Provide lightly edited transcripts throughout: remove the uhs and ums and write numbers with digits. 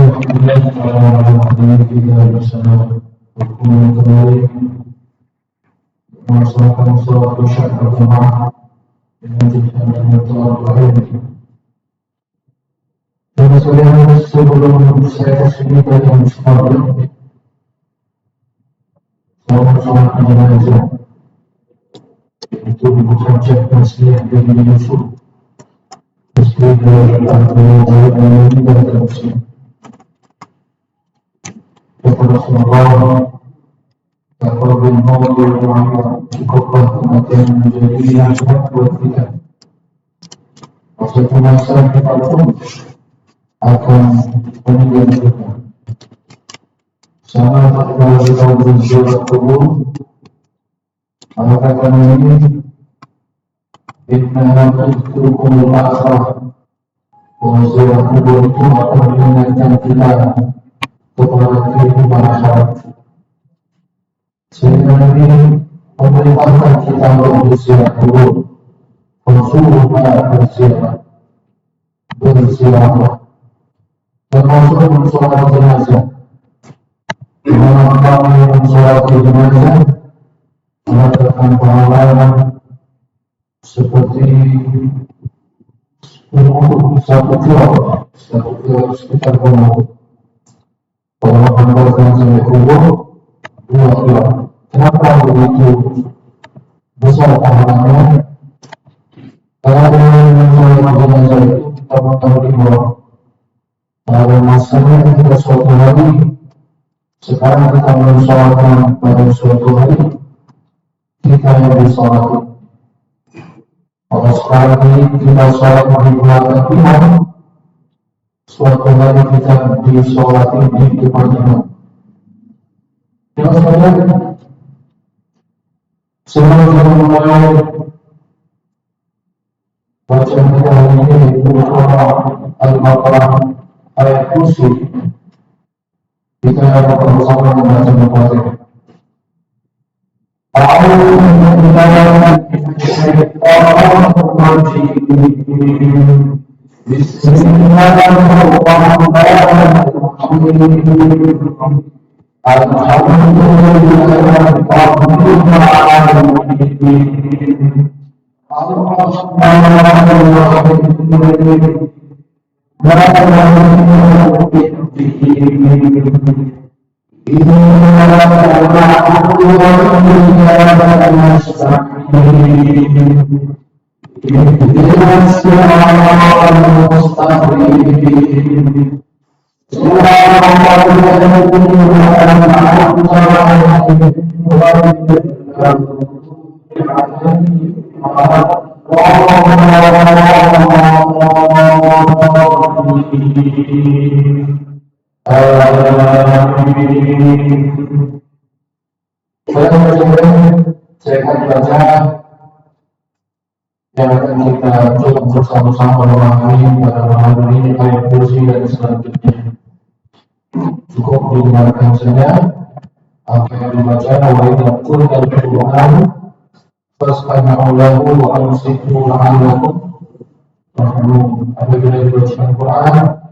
kita bersama hukum kembali melaksanakan sholat isya berjamaah dengan tujuan yang lain. Dan sekalian sebelum saya kesini dan sholat jenazah itu dibuka masih dari Yusuf meski dari ini dan terusnya. Kepada Rasulullah kata bin Nabi Muhammad cukuplah kematian menjadi nasihat buat kita. Suatu masa kita pun akan meninggal dunia. Sama tatkala kita berziarah kubur, maka kami ini inna tudrikumul akhirah. Ziarah kubur itu akan mengingatkan kita kepada kehidupan akhirat. Sehingga ini memerintahkan kita untuk berziarah kubur. Rasulullah berziarah termasuk mensolat jenazah. Di mana kami mensolat jenazah mendapatkan pahala seperti satu kilo sekitar penuh. Kalau menambahkan sampai kubur 2 kilo. Kenapa begitu besar pahalanya? Karena dengan mensolat jenazah itu kita mengetahui bahwa pada masanya kita suatu hari, sekarang kita mensolatkan pada suatu hari, kita yang disolati. Kalau sekarang ini kita sholat di belakang imam, suatu hari kita disolati di depan imam. Yang sekalian, sebelum kita memulai bacaan kita hari ini yaitu surah Al-Baqarah ayat kursi, kita akan bersama membaca Al-Fatihah. Saya akan baca yang akan kita coba bersama-sama memahami pada malam ini ayat kursi dan selanjutnya. Cukup didengarkan saja apa yang dibaca. Wa idza quri'a al-Qur'an fastami'u lahu wa ansitu la'allakum turhamun. Apabila dibacakan Quran,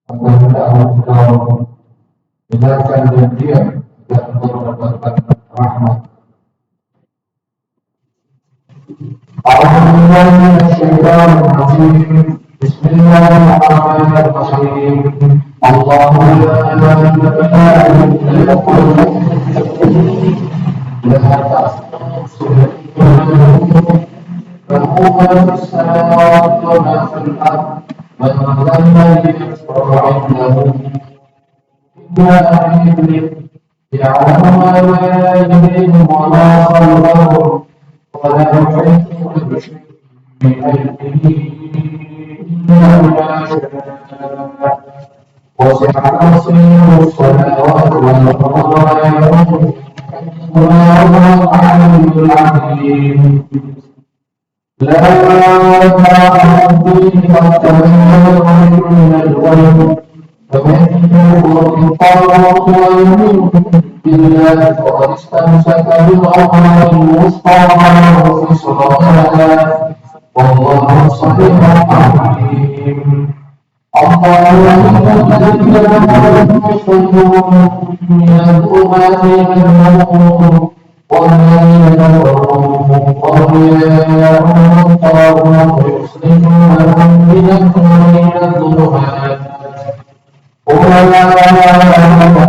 maka hendaklah engkau dengarkan dan diam agar engkau mendapatkan rahmat. Bismillahirrahmanirrahim. Allahumma la ilaha illa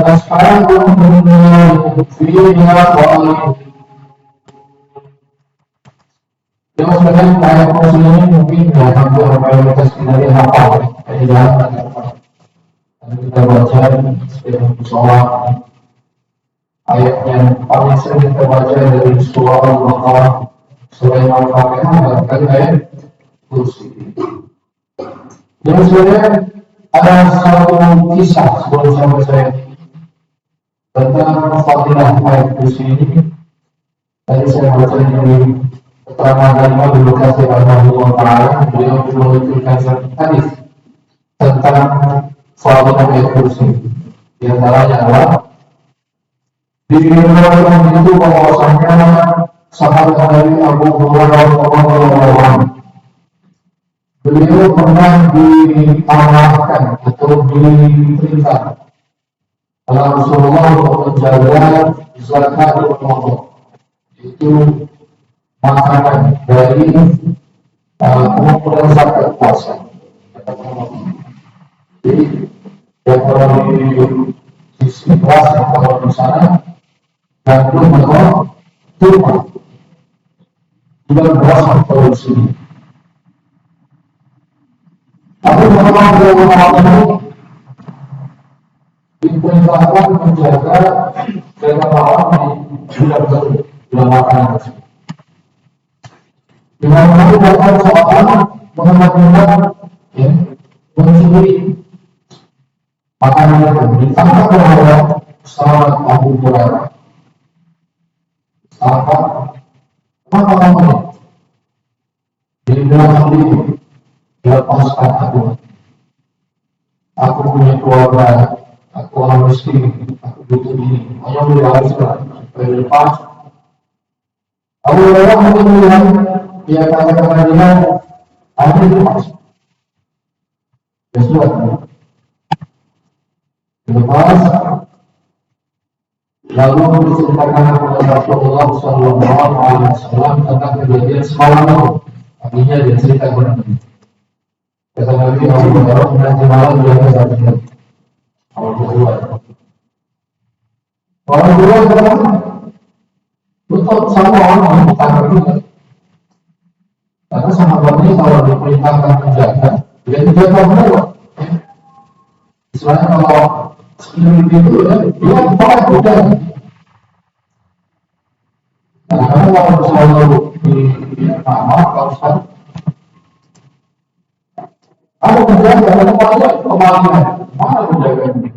أصحاب النار فيها خالدون. Yang sebenarnya ayat kursi ini mungkin ya hampir mayoritas dari hafal, jadi jangan kita baca sebelum sholat. Ayat yang paling sering kita baca dari surah Al-Baqarah selain Al-Fatihah adalah ayat kursi. Yang sebenarnya ada satu kisah sebelum sampai saya tentang fadilah ayat kursi ini. Tadi saya baca di keterangan dari Nabi Kasih Rahimahullah Ta'ala, beliau menunjukkan hadis tentang fadilah ayat kursi. Di antaranya adalah diriwayatkan itu bahwasanya sahabat Nabi Abu Hurairah radhiyallahu anhu beliau pernah diarahkan atau diperintah oleh Rasulullah untuk menjaga zakat Ramadan, itu makanan dari pengumpulan zakat puasa. Jadi yang kalau di sisi puasa kalau di sana gandum atau kurma bulan beras atau di sini. Tapi memang beliau diperintahkan menjaga beberapa orang di bulan makanan tersebut. Dengan menggunakan soal mengenai ya, mencuri makanan itu ditangkap oleh sahabat Abu Hurairah. Sahabat, apa namanya? Dia bilang sendiri, lepaskan aku. Aku punya keluarga, aku orang miskin, aku butuh ini. Hanya diharuskan supaya lepas. Abu Hurairah mungkin melihat dia katakan dia ada lepas. Ya sudah, lepas. Lalu diceritakan kepada Rasulullah Sallallahu Alaihi Wasallam tentang kejadian semalam itu. Artinya dia cerita kepada Nabi. Kata Nabi Abu Hurairah nanti malam dia akan datang. Awal kedua. Orang kedua adalah betul sama orang yang ditangkap juga. Karena sahabatnya kalau diperintahkan menjaga, dia menjaga benar. Istilahnya kalau security itu ya, dia pakai budaya. Nah, karena kalau selalu di maaf kalau sekarang aku menjaga dan menjaga kemaluan, mana menjaganya?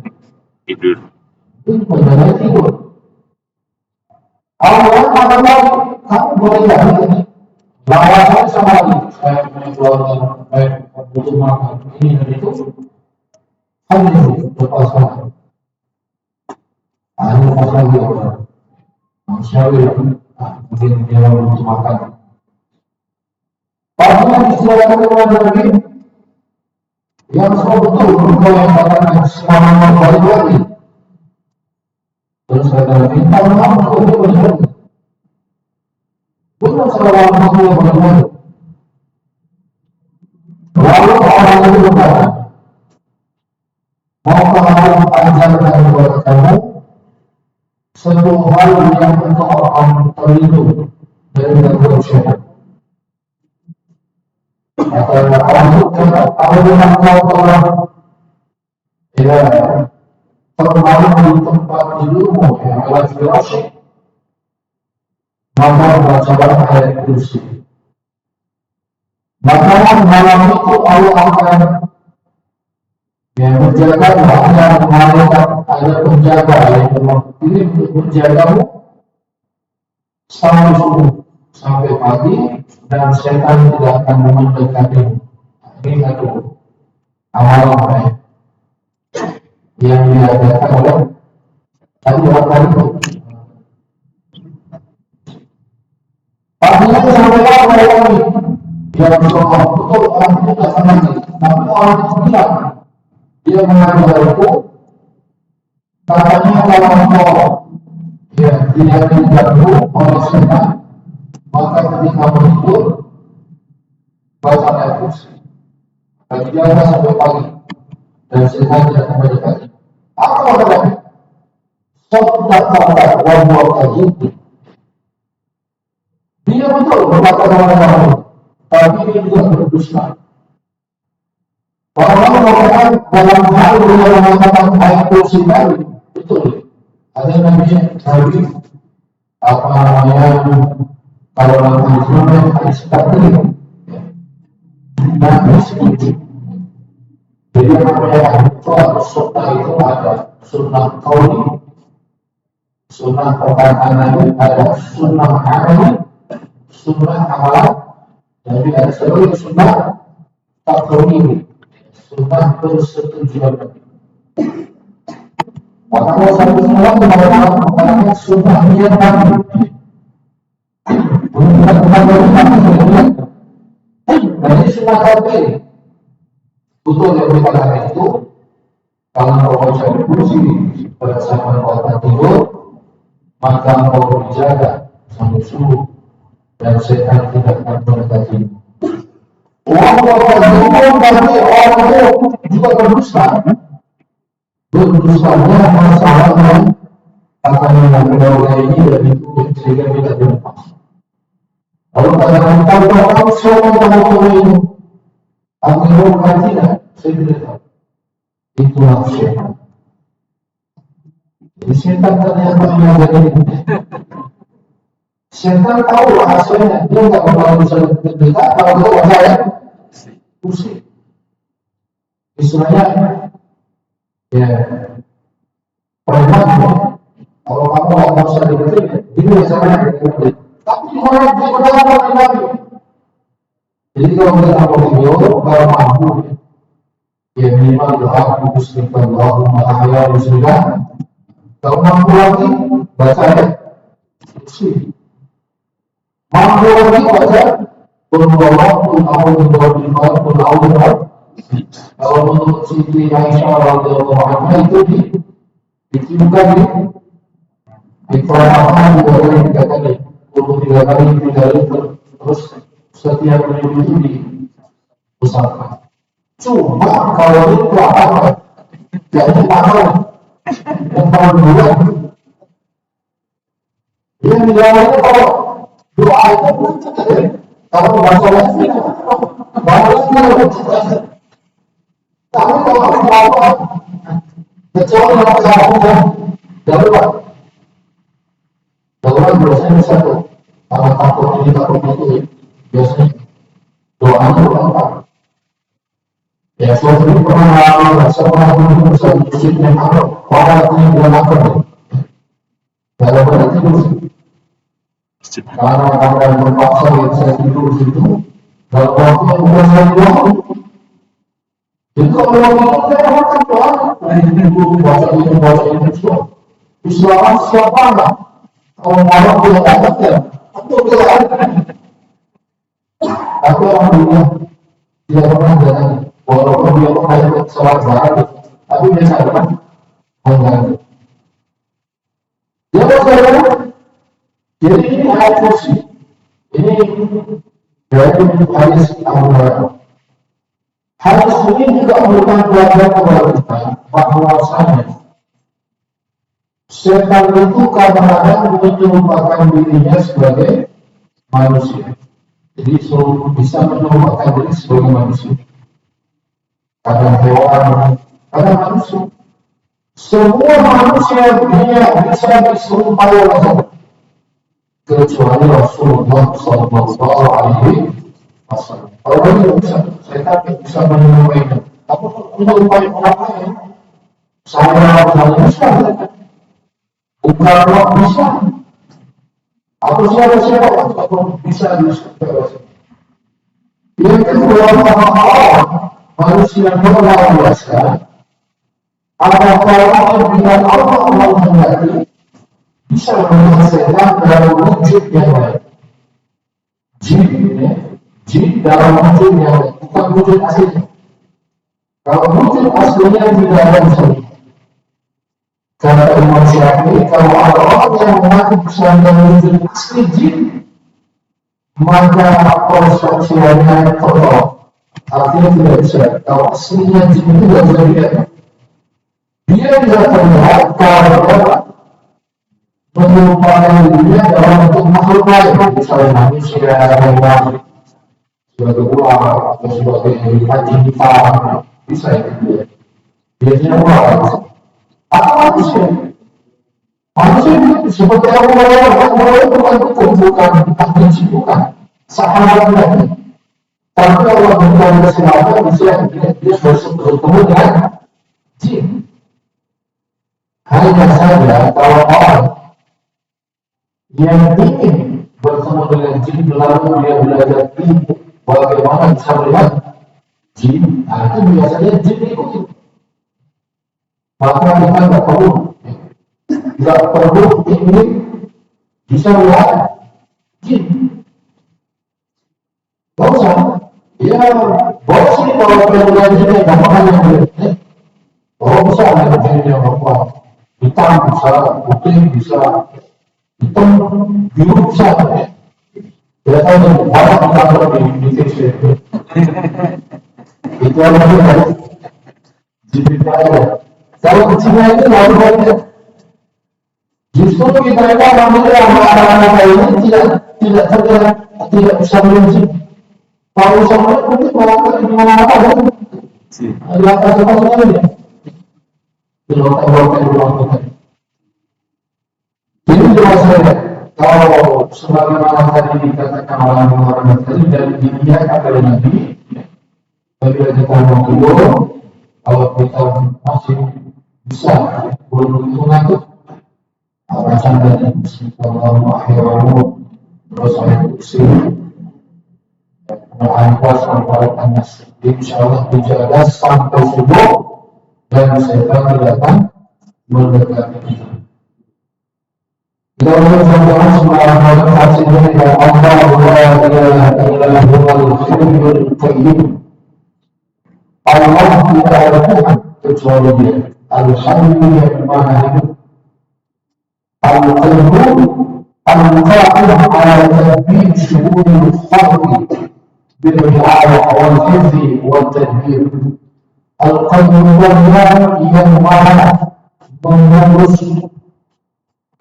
Tidur. Itu menjaga tidur. Awalnya kamu boleh jaga. Lawan sama lagi, saya punya keluarga, saya butuh makan, ini dan itu, hanya lepaskan. Hanya lepaskan dia orang. Manusiawi, mungkin dia butuh makan. Apabila disediakan kepada Nabi, yang semua betul, engkau yang katakan semangat balik lagi. Terus kata Nabi, kalau kamu itu benar. Benar sallallahu alaihi wasallam. Lalu orang itu berkata, maukah aku ajarkan kepada kamu satu hal yang engkau akan terlindung dari gangguan syaitan. Kata orang itu, apabila engkau telah termalam di tempat tidurmu yang adalah firasy, maka bacalah ayat kursi. Maka malam itu Allah akan menjaga agar malaikat ada penjaga yang memilih untuk menjagamu sampai subuh, sampai pagi, dan setan tidak akan mendekatimu. Ini satu amalan yang diadakan oleh tadi orang itu. Artinya sampai lama lagi dia berdoa betul orang itu tidak senang, tapi orang itu bilang Dia mengajariku, katanya kalau kau ya tidak diganggu oleh setan, maka ketika tidur baca ayat kursi. Bagi dia sampai pagi dan setan tidak kembali lagi. Apa maksudnya? Sobat wabah tadi. Dia betul berkata orang-orang, tapi dia juga berdusta. Orang-orang mengatakan dalam hal dia mengatakan ayat kursi tadi, betul. Ada nabi apa namanya kalau nanti Islam hadis tadi, nabi setuju. Jadi namanya sunnah itu ada sunnah qauli, sunnah perkataan, ada sunnah amali, sunnah amalan, dan juga ada sebagai sunnah takwimi, sunnah persetujuan. Maka satu sunnah mengatakan sunnah niat nabi. Bukan sunnah. Jadi sunnah takwimi. Betul yang dikatakan itu, kalau kau baca kursi pada saat kau tidur, maka kau dijaga sampai subuh dan setan tidak akan mendekati. Orang berarti orang itu juga berdusta. Berdustanya masalah yang akan mengganggu ini dan itu sehingga tidak dilepas. Lalu katakan kalau seorang tahu ini, aku bukan tidak, saya tidak tahu. Itulah setan. Jadi setan ternyata mengajar ini. Setan tahu hasilnya, dia tidak mau bisa berdekat kalau itu saya pusing. Istilahnya, ya preman. Kalau kamu nggak bisa dibetul, ini biasanya dibetul. Tapi orang di dalam lagi. Jadi kalau kita mau video, kalau mampu, ya minimal doa Bismillahirrahmanirrahim Allah Bismillah. Kalau mampu lagi, baca ya. Mampu lagi baca kalau untuk Siti Aisyah radhiyallahu anha itu ditiupkan di Quran juga ada 3 kali, 23 kali, 3 kali terus setiap minggu itu diusahakan. Cuma kalau itu apa? Jadi mahal dan tahun bulan. Dia bilangnya kalau doa itu kalau masalah ini bagus. Tapi kalau apa? Kecuali masalah darurat. Darurat biasanya satu. Kalau takut ini takut itu biasanya doanya apa? Ya, saya sendiri pernah seorang besar di masjid yang ada orang yang bukan apa? Kalau berarti karena orang berpaksa yang saya tidur di situ, dalam waktu yang bukan saya doang. Jadi kalau orang itu saya makan doang, baca ini semua. Islam siapa enggak? Kalau orang tidak dapat ya, aku tidak ada. Tapi orang dunia tidak pernah datang. Walaupun dia pernah sholat zakat, tapi dia tidak pernah mengganggu. Ya saudara, jadi ini ayat kursi. Ini dari hadis Abu Hurairah. Hadis ini juga memberikan pelajaran kepada kita bahwasanya setan itu kadang-kadang menyerupakan dirinya sebagai manusia. Jadi bisa menyerupakan diri sebagai manusia. Kadang hewan, kadang manusia. Semua manusia dunia bisa diserupai oleh setan. Kecuali Rasulullah Sallallahu Alaihi Wasallam. Kalau dia bisa, setan bisa menyerupainya. Tapi menyerupai orang lain, saya bisa. Bukan Allah bisa. Atau siapa-siapa yang bisa diserupai. Yang kedua, Allah manusia luar biasa. Apabila dengan Allah menghendaki bisa menyelesaikan dalam wujud yang lain. Jin dalam wujud yang lain, bukan wujud aslinya. Kalau wujud aslinya tidak ada unsur. Kata Imam Syafi'i, kalau ada orang yang mengaku bersandar wujud asli jin, maka persepsiannya total. Artinya tidak bisa. Kalau aslinya jin itu tidak bisa dilihat. Dia tidak terlihat kalau menyerupakan dirinya dalam bentuk makhluk lain, misalnya manusia, hewan, sebagai ular atau sebagai haji hitam, bisa ya. Biasanya ular atau manusia. Manusia itu seperti orang bukan ahli bukan sahabat lagi. Tapi Allah berikan kesempatan dia bertemu dengan jin. Hanya saja kalau orang yang ingin bertemu dengan jin lalu dia belajar ilmu bagaimana bisa melihat jin, itu biasanya jin ikuti. Maka kita nggak perlu ingin bisa melihat jin. Gak usah. Ya, boleh sih kalau melihat jin yang gampang aja melihat. Oh bisa melihat jin yang gampang. Hitam bisa, putih bisa, hitam biru bisa. Ya tahu banyak kita di TV. Itu adalah jin aja. Kalau kecilnya itu lalu banyak. Justru kita ini anak-anak ini tidak terlihat, tidak bisa melihat. Kalau bisa melihat mungkin melakukan di mana-mana kan? Di atas ini. Di luar. Jadi jelas saja. Kalau sebagaimana tadi dikatakan oleh orang tadi dari India kepada Nabi, bila kita mau tidur, kalau kita masih bisa belum mengantuk, alasan dari Bismillahirrahmanirrahim, terus saya kursi, menghafal sampai panas. Insya Allah dijaga sampai subuh dan setan tidak akan mendekati kita. Kita berdoa semoga hasilnya dari Allah la ilaha illa huwal hayyul qayyum. Allah tidak ada Tuhan kecuali Dia. Al-Hayyu yang Maha Hidup. Al-Qayyum al-Qa'im ala tadbir syu'unil khalqi bil ri'ayah wal hifzi wal tadbir. Al-Qayyum yang Maha mengurus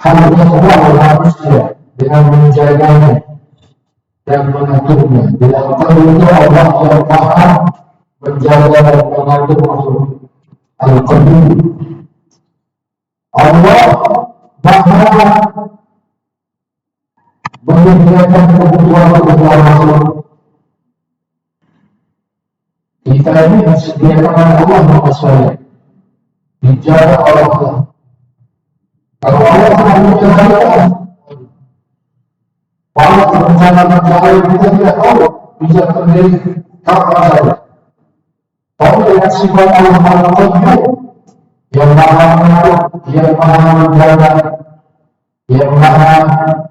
hanya Allah manusia dengan menjaganya dan mengaturnya. Bila itu Allah yang Maha menjaga dan mengatur makhluk. Al-Qayyum. Allah Maha menyediakan kebutuhan makhluk. Kita ini disediakan Allah manusia, dijaga oleh Allah. Kalau Allah tidak menjaga, kalau bencana kita tidak tahu bisa terjadi kapan saja. Tapi dengan sifat Allah Al-Qayyum yang Maha mengatur, yang Maha menjaga, yang Maha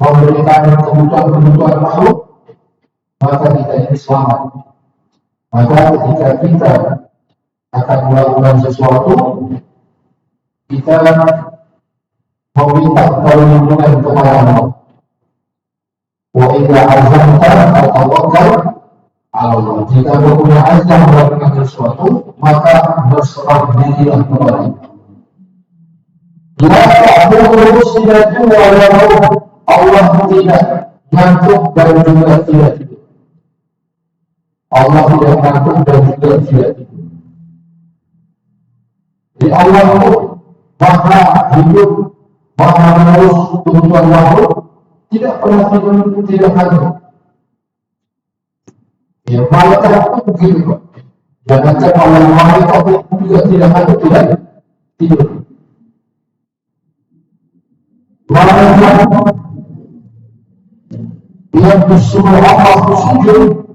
memberikan kebutuhan makhluk, maka kita ini selamat. Maka ketika kita akan melakukan sesuatu, kita meminta perlindungan kepada Allah. Wa idza azamta fatawakkal 'ala Allah. Jika kau punya azam melakukan sesuatu, maka berserah dirilah kepada Allah. La ta'budu sinatun wa la nawm. Allah tidak ngantuk dan juga tidak tidur. Allah tidak ngantuk dan juga tidak tidur. Jadi Allah itu Maha hidup, Maha mengurus kebutuhan makhluk, tidak pernah tidur, tidak ngantuk. Ya, malaikat pun begitu kok. Jangankan Allah malaikat pun juga tidak ngantuk, tidak tidur. Malaikat yang disuruh Allah sujud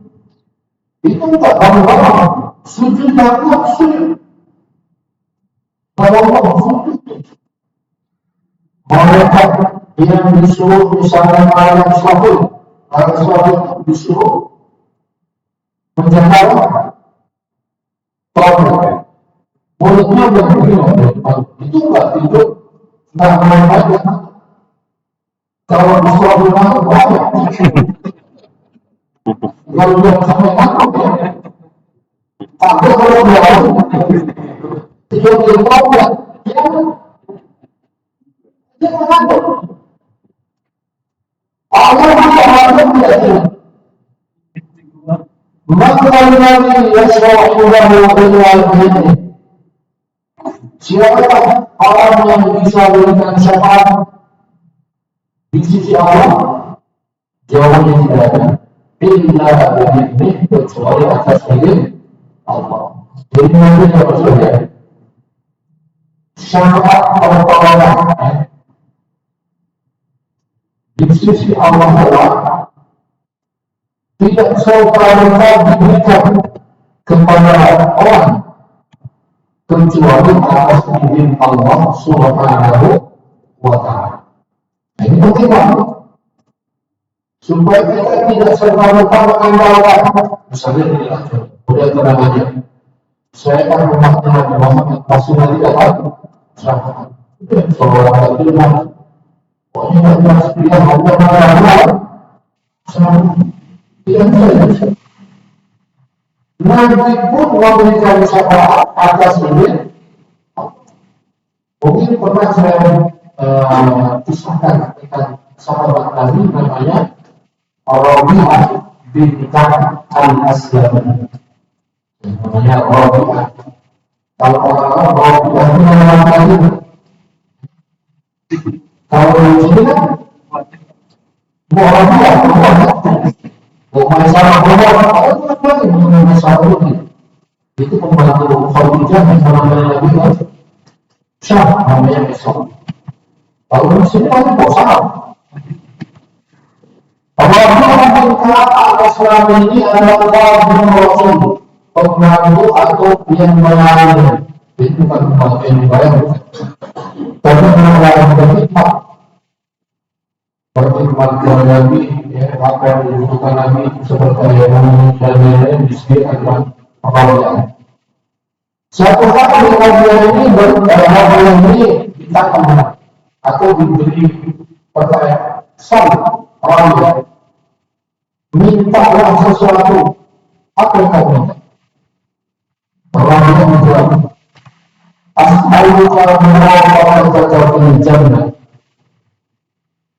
itu tak bangun sujud takut sujud. Kalau Allah sujud, malaikat yang disuruh misalnya malam suatu disuruh menjaga tauhid, mulutnya udah begini, itu nggak tidur, nggak main banyak. Kalau di suatu rumah banyak, kalau dia sampai takut ya, takut kalau dia tidur di bawah, ya, dia takut. Allah tidak tidak. Maka Nabi Yasra'ulahu ini, siapakah orang yang bisa memberikan syafaat di sisi Allah? Jawabannya tidak ada. Illa bi'idnih, kecuali atas izin Allah. Jadi Nabi Rasulullah syafaat pertolongan di sisi Allah tidak serta-merta diberikan kepada orang kecuali atas izin Allah Subhanahu wa Ta'ala. Nah, ini penting banget supaya kita tidak serta-merta mengandalkan, misalnya ini aja, udah tenang aja, saya akan umatnya Nabi Muhammad pasti nanti dapat syafaat. Soalnya itu pokoknya nggak jelas dia hanya mengandalkan syafaat. Nabi pun memberikan syafaat atas ini. Mungkin pernah saya kisahkan dengan sahabat Nabi namanya Rabi'ah bin Ka'ab al-Aslami. Namanya Rabi'ah. Kalau orang Rabi'ah itu nama Nabi. Kalau di sini kan Rabi'ah bukan salah itu pembantu Khadijah yang namanya Nabi Syah namanya besok. Kalau di sini kan kok salah. Rabi'ah bin Ka'ab al-Aslami ini adalah Rasul, pembantu atau yang melayani. Itu bukan pembantu yang dibayar, tapi melayani kita. Seperti kematian Nabi, apa yang dibutuhkan Nabi seperti yang dan lain-lain disediakan dalam pengawalan. Suatu hari pengawalan ini pengawalan ini ditangkap atau diberi pertanyaan sama orang lain. Mintalah sesuatu, apa yang kau minta? Orang yang menjawab, as'aluka min jannah.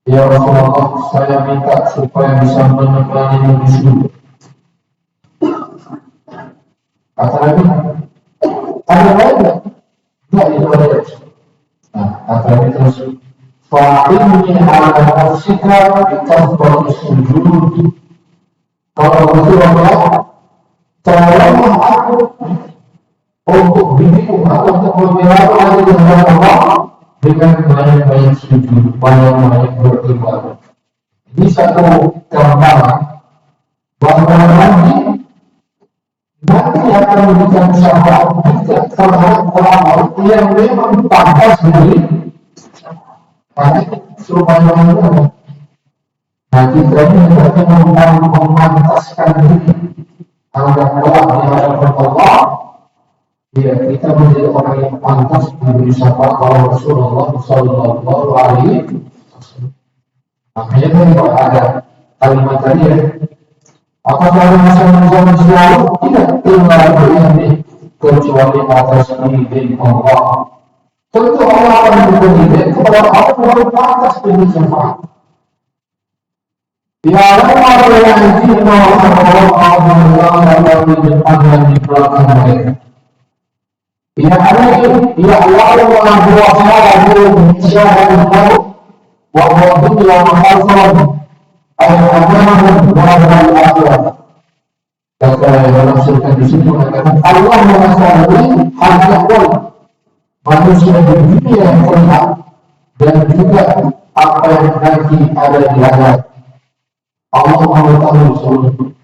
Ya Rasulullah, saya minta supaya bisa menemani di surga. Kata Nabi, ada lain enggak? Enggak, itu ada. Nah, kata Nabi terus, fa'inni ala nafsika bitafdhal sujud. Kalau Rasulullah, tolonglah aku untuk diriku atau untuk membela Allah dengan Allah dengan banyak-banyak sujud, banyak-banyak beribadah. Ini satu gambaran bahwa nanti akan memberikan syafaat terhadap orang-orang yang memang pantas diri. Nanti supaya nanti kita ini akan memantaskan diri terhadap orang yang hadapan Allah. Ya, kita menjadi orang yang pantas memberi syafaat oleh Rasulullah Sallallahu Alaihi Wasallam. Makanya kan kalau ada kalimat tadi ya, apakah zaman selalu tidak tinggal ini kecuali atas izin Allah. Tentu Allah akan memberi izin kepada orang yang pantas memberi syafaat. Ya Allah yang izin Allah di depan dan di belakang mereka. Ya Allah, ya Allah Maha Kuasa dan Syahadat Allah wa Rabbil Alamin. Al-Amin wa Al-Akhirah. Kata dalam surga di situ mengatakan Allah mengetahui hal yang manusia di dunia yang terlihat dan juga apa yang nanti ada di akhirat. Allah mengetahui seluruh.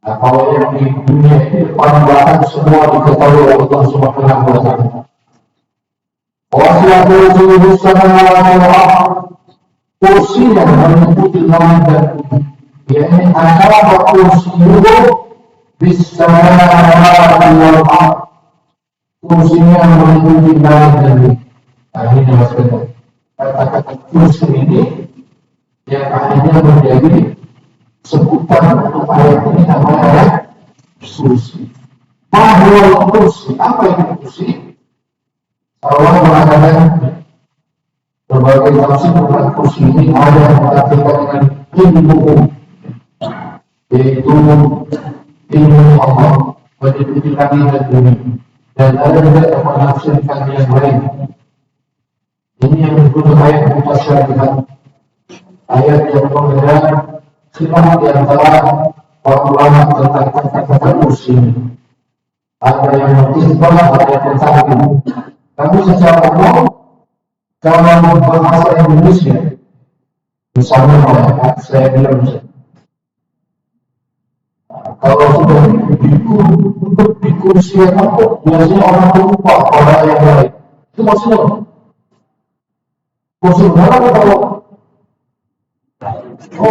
Nah, kalau yang di dunia ini paling belakang semua diketahui oleh Allah Subhanahu wa Ta'ala. Wasiat Rasulullah SAW kursi yang meliputi langit dan bumi, yakni antara kursi itu bisa wal ard. kursinya meliputi langit dan bumi. Nah, ini maksudnya. Kata-kata kursi ini yang akhirnya menjadi sebutan untuk ayat ini namanya ayat kursi. Mahal kursi, apa itu kursi? Allah mengatakan berbagai tafsir tentang kursi ini ada yang mengatakan dengan ilmu, yaitu ilmu Allah meliputi langit dan bumi, dan ada juga yang menafsirkan yang lain. Ini yang disebut ayat mutasyabihat, ayat yang memberikan khilaf di antara para ulama tentang kata-kata kursi ini. Ada yang mengisbah, ada yang mentakwil. Tapi secara umum, kalau bahasa Indonesia, misalnya saya bilang, kalau sudah duduk di kursi yang apa, biasanya orang lupa orang yang lain. Itu maksudnya kursi berapa kalau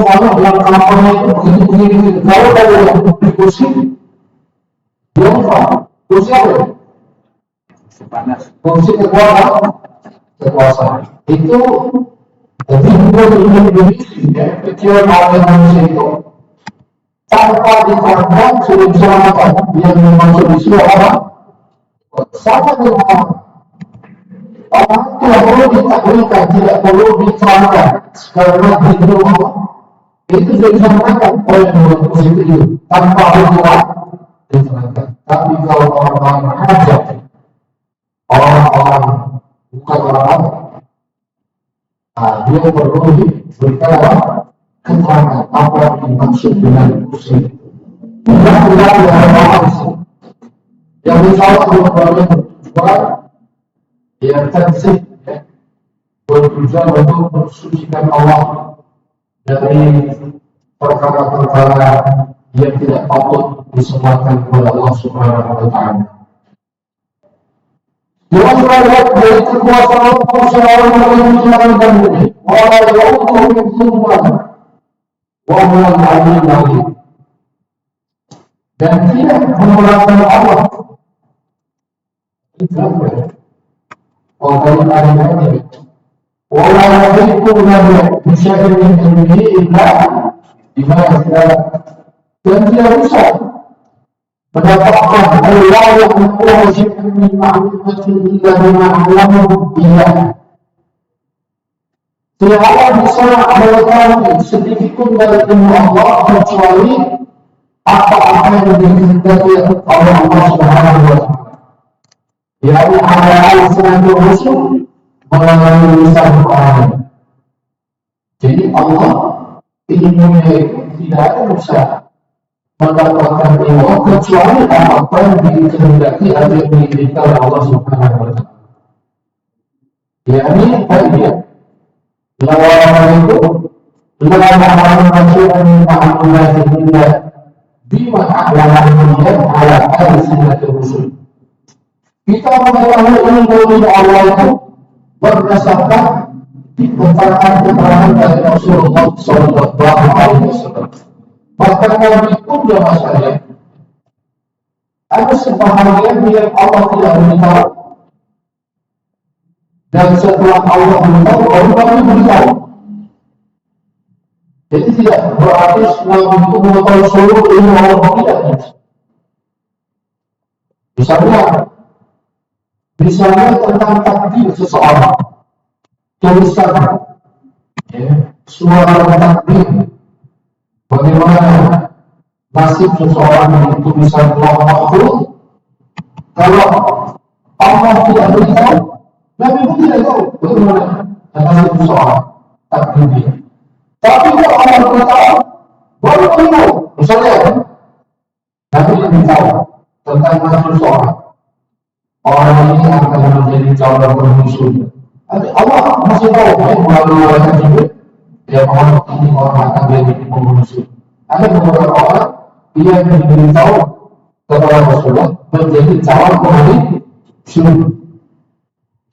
malah yang kampanye itu begini-begini. Kalau ada yang duduk di kursi, dia lupa. Kursi apa? Kursi kekuasaan. Itu jadi kita definisi ya, pikiran orang manusia itu tanpa diterangkan sudah diselamatkan. Yang dimaksud di sini apa? Sangat benar. Orang tidak perlu ditakwilkan, tidak perlu diterangkan. Karena itu apa? Itu sudah diselamatkan oleh kursi itu tanpa diterangkan. Tapi kalau orang mengajak orang-orang bukan orang, dia perlu diberikan keterangan apa yang dimaksud dengan kursi. Tidak ada yang disalah berbagai berjuang yang tensif, bertujuan untuk mensucikan Allah dari perkara-perkara yang tidak patut disematkan kepada Allah Subhanahu wa Ta'ala. Jelas terlihat dari kekuasaan Allah yang menjalankan ini. Wala yautuhu hifdzuhuma wa huwa al-'aliyyul 'azim. Dan tidak memberatkan Allah. Wala yautuhu wala yautuhu bisyai'in min ilmihi illa bima yasha'. Dan tidak bisa mendapatkan Allah yang mempunyai min ma'lumatin illa bima 'allamahu biha. Tidak ada bisa mengetahui sedikit pun dari ilmu Allah kecuali apa-apa yang dikehendaki oleh Allah Subhanahu wa Ta'ala. Yakni ala alsanatul rusul melalui lisan orang. Jadi Allah ilmunya itu tidak ada bisa mendapatkan ilmu kecuali apa yang dikehendaki atau diinginkan oleh Allah Subhanahu wa Ta'ala. Yakni apa dia? Lawan itu lawan masyarakat ma'lumatin illa bima a'lamu ala alsanatul rusul. Kita mengetahui ilmu Allah itu berdasarkan keterangan dari Rasulullah Sallallahu Alaihi Wasallam. Bahkan Nabi pun jamaah saja ada sebahagian yang Allah tidak beritahu, dan setelah Allah beritahu baru Nabi beritahu. Jadi tidak berarti Nabi itu mengetahui seluruh ilmu Allah, tidak. Misalnya tentang takdir seseorang, tulisan, suara takdir, bagaimana nasib seseorang di tulisan Allah makhluk. Kalau Allah tidak beritahu, Nabi pun tidak tahu bagaimana nasib seseorang takdirnya. Tapi kalau Allah beritahu, baru tahu. Misalnya, Nabi beritahu tentang nasib seseorang, orang ini akan menjadi calon pengusung. Allah masih tahu melalui ayat tersebut, ya orang ini orang akan menjadi pengusung. Ada beberapa orang yang diberitahu kepada Rasulullah menjadi calon pengusung.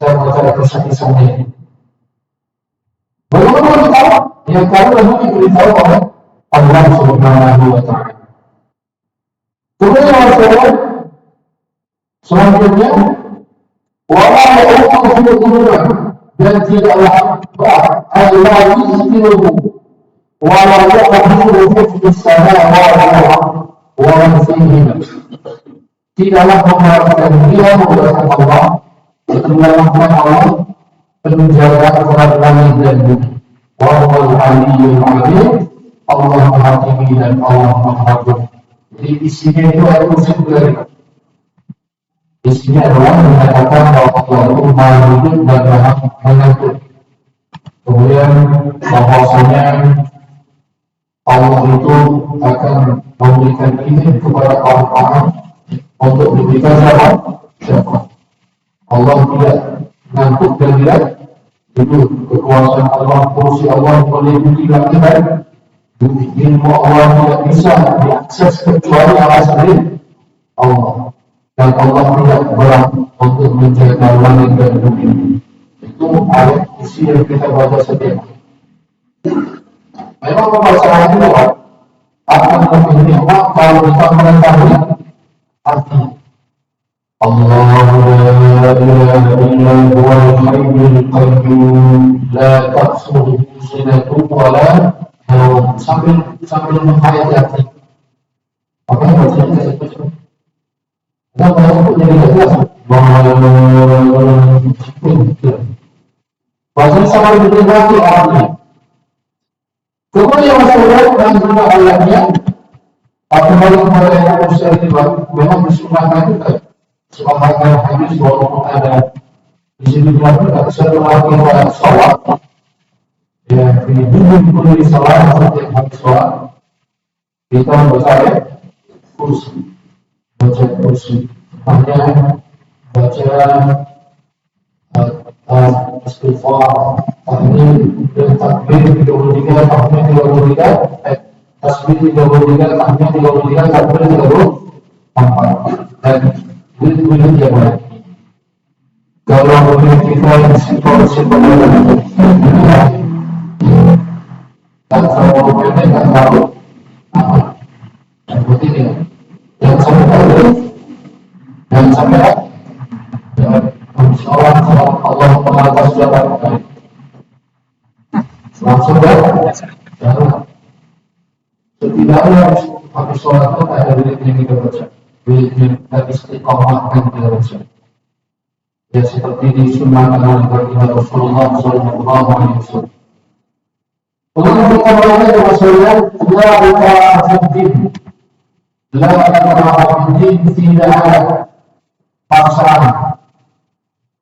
Saya baca kisah-kisahnya ini. Bagaimana kita tahu? Yang tahu lalu diberitahu oleh Allah Subhanahu wa Ta'ala. Kemudian Rasulullah selanjutnya Wala ya'uduhu dan tidaklah berat Allah yusbiruhu wala ya'uduhu bis-samawati wa man fihima. Tidaklah memberatkan dia memberatkan Allah, kemuliaan Allah, penjagaan terhadap langit dan bumi. Wal aliyyul azim, Allah Maha Tinggi dan Allah Maha Agung. Jadi isinya itu ada unsur dari isinya adalah menyatakan bahwa Allah itu Maha Hidup dan Maha Mengatur. Kemudian bahwasanya Allah itu akan memberikan izin kepada orang-orang untuk diberikan syafaat. Allah tidak ngantuk dan tidak itu kekuasaan Allah, kursi Allah meliputi langit dan bumi. Ilmu Allah tidak bisa diakses kecuali Allah sendiri Allah. Dan Allah tidak berat untuk menjaga langit dan bumi. Itu ayat isi yang kita baca setiap hari. Memang pembacaannya luar akan lebih nikmat kalau kita mengetahui arti. Allah la ilaha illa huwal hayyul qayyum la ta'khudhuhu sinatun wa la nawm. Sambil menghayati. Apa yang bacanya kita nah, kalau jadi jelas, bahasa sama dengan lagi artinya. Kemudian masalah dan juga ayatnya, kembali kepada yang musyrikin memang disunahkan juga. Sebagaimana hadis bahwa ada di sini juga setelah kita sholat, ya ini dulu di sholat setiap hari sholat kita baca kursi. Baca kursi, hanya baca istighfar, tahmid dan takbir 33, tahmid 33, tasbih 33, tahmid 33, takbir 34 dan wirid yang lain. Kalau wirid kita yang simpel tak terlalu pendek, tak terlalu aman. Seperti ini. Yang sampai sholat Allah mengatas jalan langsung jalan setidaknya habis sholat itu ada wirid yang kita baca, wirid yang kita istiqomahkan kita baca ya seperti disunnahkan oleh baginda Rasulullah SAW. Untuk kembali ke Rasulullah la ikraha fid din, tidak ada paksaan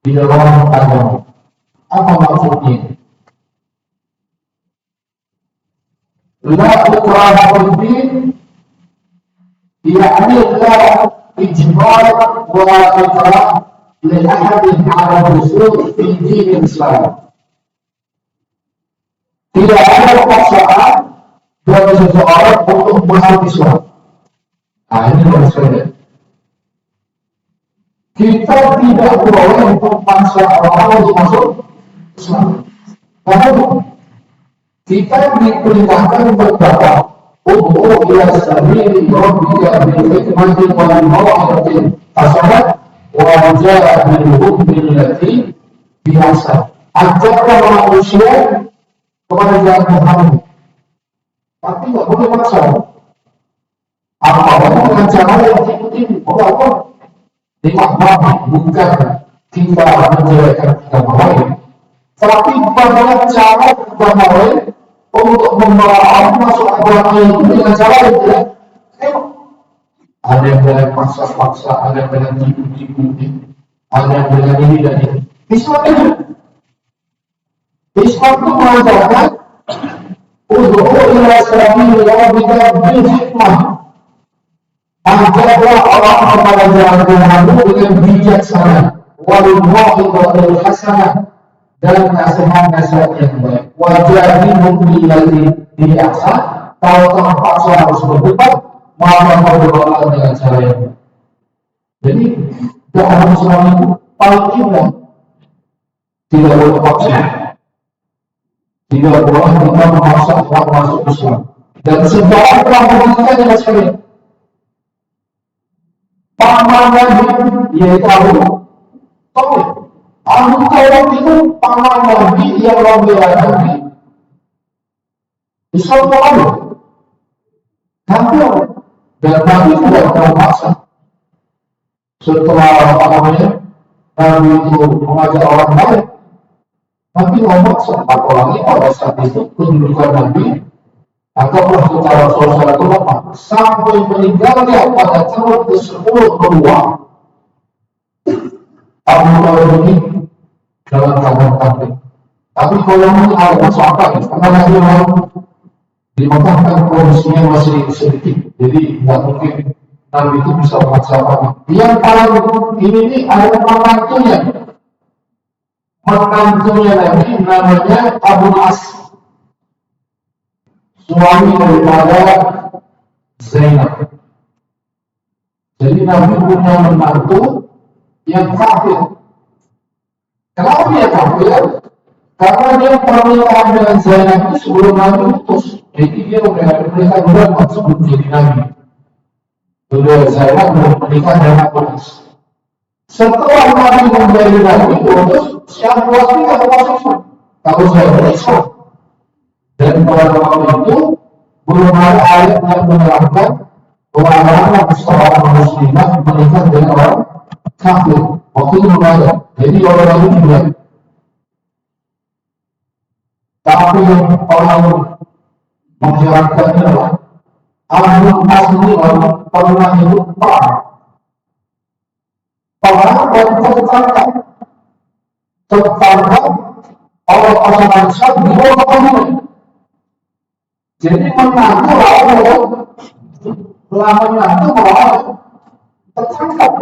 di dalam agama. Apa maksudnya? La ikraha fid din yakni la ijbar wa ikrah li ahadin ala usul fi din Islam. Tidak ada paksaan bagi seseorang untuk masuk Islam. Ini maksudnya. Kita tidak boleh memaksa orang untuk masuk Islam. Karena kita diperintahkan berkata, "Ud'u ila sabili rabbika bil hikmati wal mau'izati hasanah wa jadilhum billati hiya ahsan." Ajarkan manusia kepada jalan Tuhan. Tapi tidak boleh maksa. Apalagi dengan cara yang diikuti Allah dimaknai bukan kita menjelekkan agama lain, tapi pada cara agama lain untuk membawa masuk agama itu dengan cara yang tidak elok. Ada yang dengan paksa-paksa, ada yang dengan tipu-tipu, ada yang dengan ini dan ini. Islam itu mengajarkan ud'u ila sabili rabbika bil hikmah. Ajarlah orang kepada jalan Tuhanmu dengan bijaksana, wal mau'izatil hasanah, dan nasihat-nasihat yang baik. Wajadilhum billati hiya ahsan. Kalau terpaksa harus berdebat, maka berdebatlah dengan cara yang baik. Jadi dalam Islam itu paling indah, tidak boleh paksa, tidak boleh kita memaksa orang masuk Islam. Dan sejarah telah membuktikan dengan sekali. Paman Nabi yaitu Abu Thalib Abu Talib itu paman Nabi yang membela Nabi di suatu hari. Hampir dan Nabi tidak terpaksa. Setelah Nabi itu mengajak orang lain, Nabi memaksa 4 orang ini pada saat itu kedudukan Nabi ataupun secara sosial itu lemah sampai meninggalnya pada tahun ke-10 kedua. Abu Talib ini dalam keadaan kafir. Tapi kalau ini ada sahabat, karena Nabi di Mekah kan kondisinya masih sedikit, jadi tidak mungkin Nabi itu bisa melaksanakan. Yang paling ini adalah menantunya Nabi namanya Abu As, suami daripada Zainab. Jadi Nabi punya menantu yang kafir. Kenapa dia kafir? Karena dia pernikahan dengan Zainab itu sebelum Nabi putus. Jadi dia menikah duluan sebelum jadi Nabi. Sudah Zainab belum menikah dengan Abu As. Setelah Nabi menjadi Nabi putus, siapa nikah sama kalau saya berislam. Dan pada waktu itu belum ada ayat yang menerangkan bahwa anak seorang muslimah menikah dengan orang kafir. Waktu itu belum ada. Jadi orang itu juga. Tapi yang orang mengherankannya adalah Abu As ini pernah hidup perang dan tertangkap oleh pasangan Syed di bawah kepala. Jadi menantu lamanya itu malah tertangkap.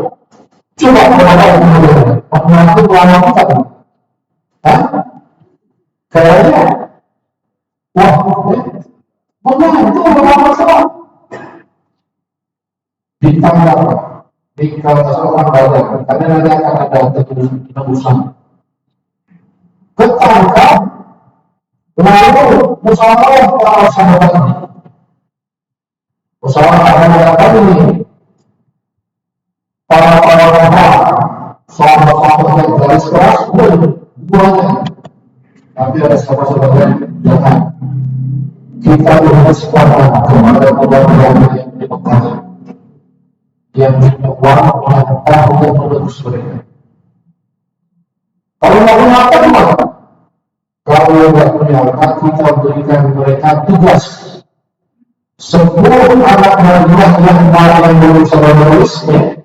Coba berapa menantu lama kita? Kayaknya, wah, menantu lama sama. Ditangkap di seorang badan, karena nanti akan ada tebusan. Ketangkap, lalu musyawarah para sahabat ini. Musyawarah sahabat ini, para sahabat yang garis keras, buahnya. Tapi ada sahabat-sahabat yang jangan. Kita harus sekarang kepada keluarga yang di Mekah, yang uang melakukan untuk menebus mereka. Kalau tidak punya apa gimana? Kalau tidak punya apa, kita berikan mereka tugas 10 anak Nabilah yang paling berusaha menulisnya.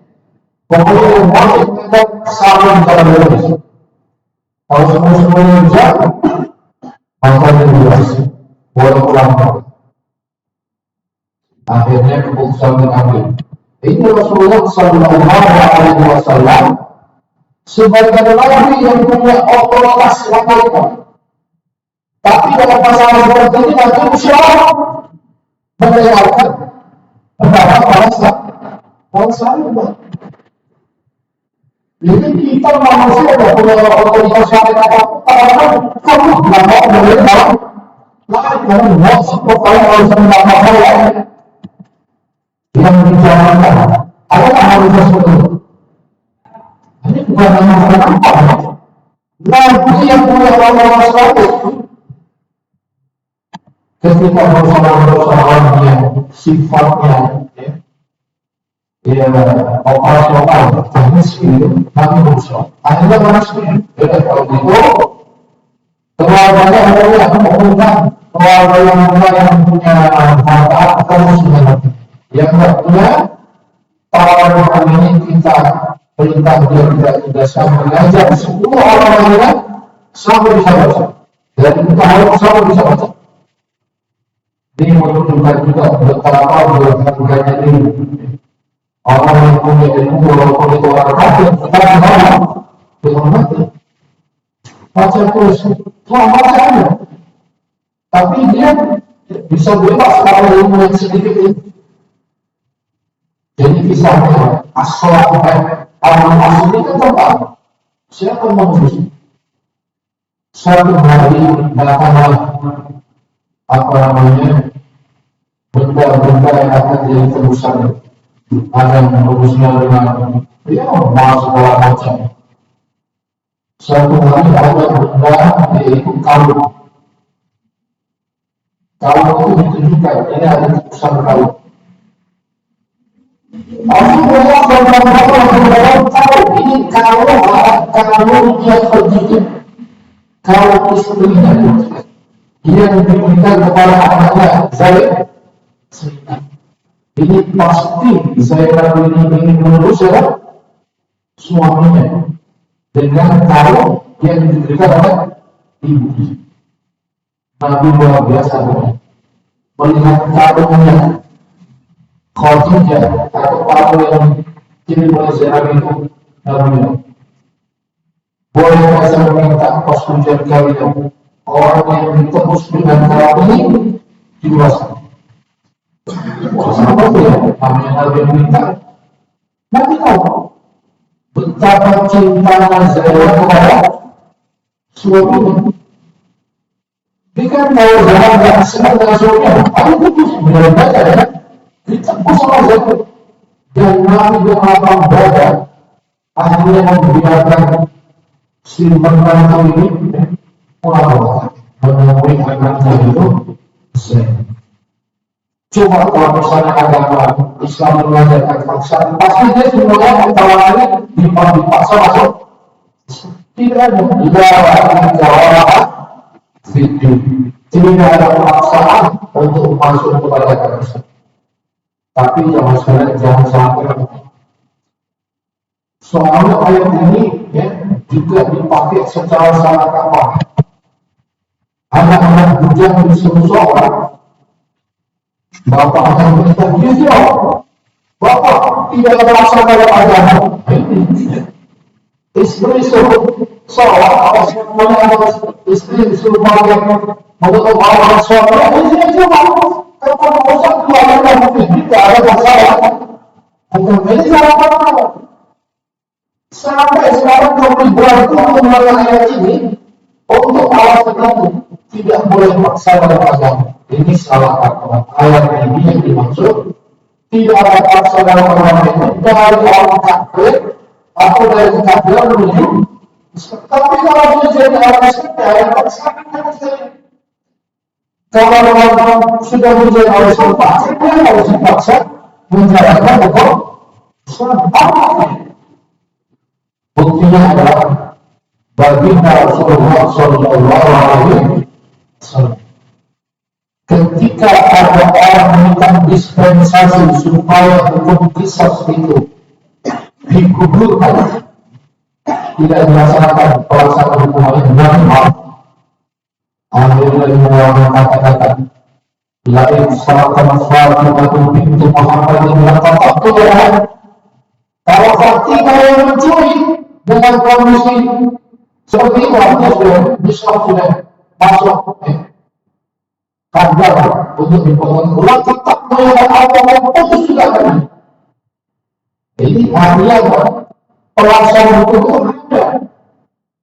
Pokoknya yang paling tidak saling cara menulis. Kalau semua jam, maka menulis boleh pulang. Akhirnya keputusan diambil. Ini Rasulullah SAW sebagai nabi yang punya otoritas lakukan. Tapi dalam masalah seperti ini nanti musyawarah mendengarkan pendapat para sahabat. Jadi kita manusia tidak punya otoritas lakukan. Karena kamu tidak mau mendengar lain mau supaya harus mendapat lain. Yang dijalankan adalah harus seperti itu. Ini bukan hanya apa, Nabi yang punya orang satu. Ketika bersama-sama yang sifatnya operasional, teknis itu, Nabi berusaha. Akhirnya manusia, kalau itu, keluarganya adalah mengundang keluarga yang punya harta atau muslim. Yang tidak punya, para ini kita perintah dia tidak tugaskan mengajar 10 orang lainnya sampai bisa baca. Dan kita harus sampai bisa baca. Ini menunjukkan juga betapa berharganya diri. Orang yang punya ilmu walaupun itu orang kafir, tetapi orang dihormati. Baca terus, baca aja. Tapi dia bisa bebas kalau ilmu yang sedikit itu. Jadi kisahnya as-salat al-asr ini kan tentang siapa manusia. Suatu hari datanglah benda-benda yang akan jadi tebusan. Ada yang menebusnya dengan masuk segala macam. Suatu hari ada benda yaitu kalung. Kalung itu ditunjukkan ini ada utusan kalung. Rasulullah SAW tahu ini kalung dia pergi, kalung istrinya yang diberikan kepada anaknya Zaid. Ini pasti Zainab ini ingin menerus suaminya dengan kalung yang diberikan oleh ibu. Nabi luar biasa melihat kalungnya Khadijah atau kalung yang dimiliki oleh Zainab itu. Nabi boleh saya meminta persetujuan kalian orang yang ditebus dengan kalung ini dibebaskan. Sama dia, namanya Nabi minta. Nabi tahu betapa cintanya Zainab kepada suaminya. Dia kan tahu Zainab yang senang dengan suaminya. Tapi putus, benar baca ya. Ditebus sama Zainab. Dan Nabi berlapang dada akhirnya membiarkan si menantu ini pulang menemui anaknya itu Zainab. Cuma kalau misalnya agama Islam mengajarkan paksaan, pasti dia semuanya tawarannya dipaksa masuk. Tidak ada jawab video, tidak ada paksaan untuk masuk kepada Islam. Tapi zaman sekarang jangan sampai. Soalnya ayat ini ya, juga dipakai secara salah kaprah. Anak-anak bujang disuruh sholat. Bapak akan berkata, ya, Bapak tidak melaksanakan agama. Istri suruh sholat, apa semuanya istri disuruh pakai menutup aurat suami. Ini cuma kalau urusan keluarga mungkin tidak ada masalah. Bukan ini salah apa? Sampai sekarang kami berarti untuk ayat ini untuk alat tertentu tidak boleh paksa dalam agama. Ini salah kata. Ayat ini yang dimaksud tidak ada paksa dalam agama itu dari orang kafir atau dari kafir menuju. Tapi kalau dia jadi orang Islam, ada paksaan dengan saya. Kalau orang sudah menjadi orang Islam, dia harus dipaksa menjalankan hukum Islam. Buktinya adalah baginda Rasulullah SAW. Ketika ada orang meminta dispensasi supaya hukum qisas itu digugurkan, tidak dilaksanakan pelaksanaan hukuman itu dengan maaf. Akhirnya Imam katakan, lain salatan Fatimah bintu Muhammadin laqad tu'lahan. Kalau Fatimah yang mencuri dengan kondisi seperti itu, artinya sudah masuk kadar untuk dipotong ulang, tetap melihat apa yang putus juga kan. Jadi artinya pelaksanaan hukum itu ada.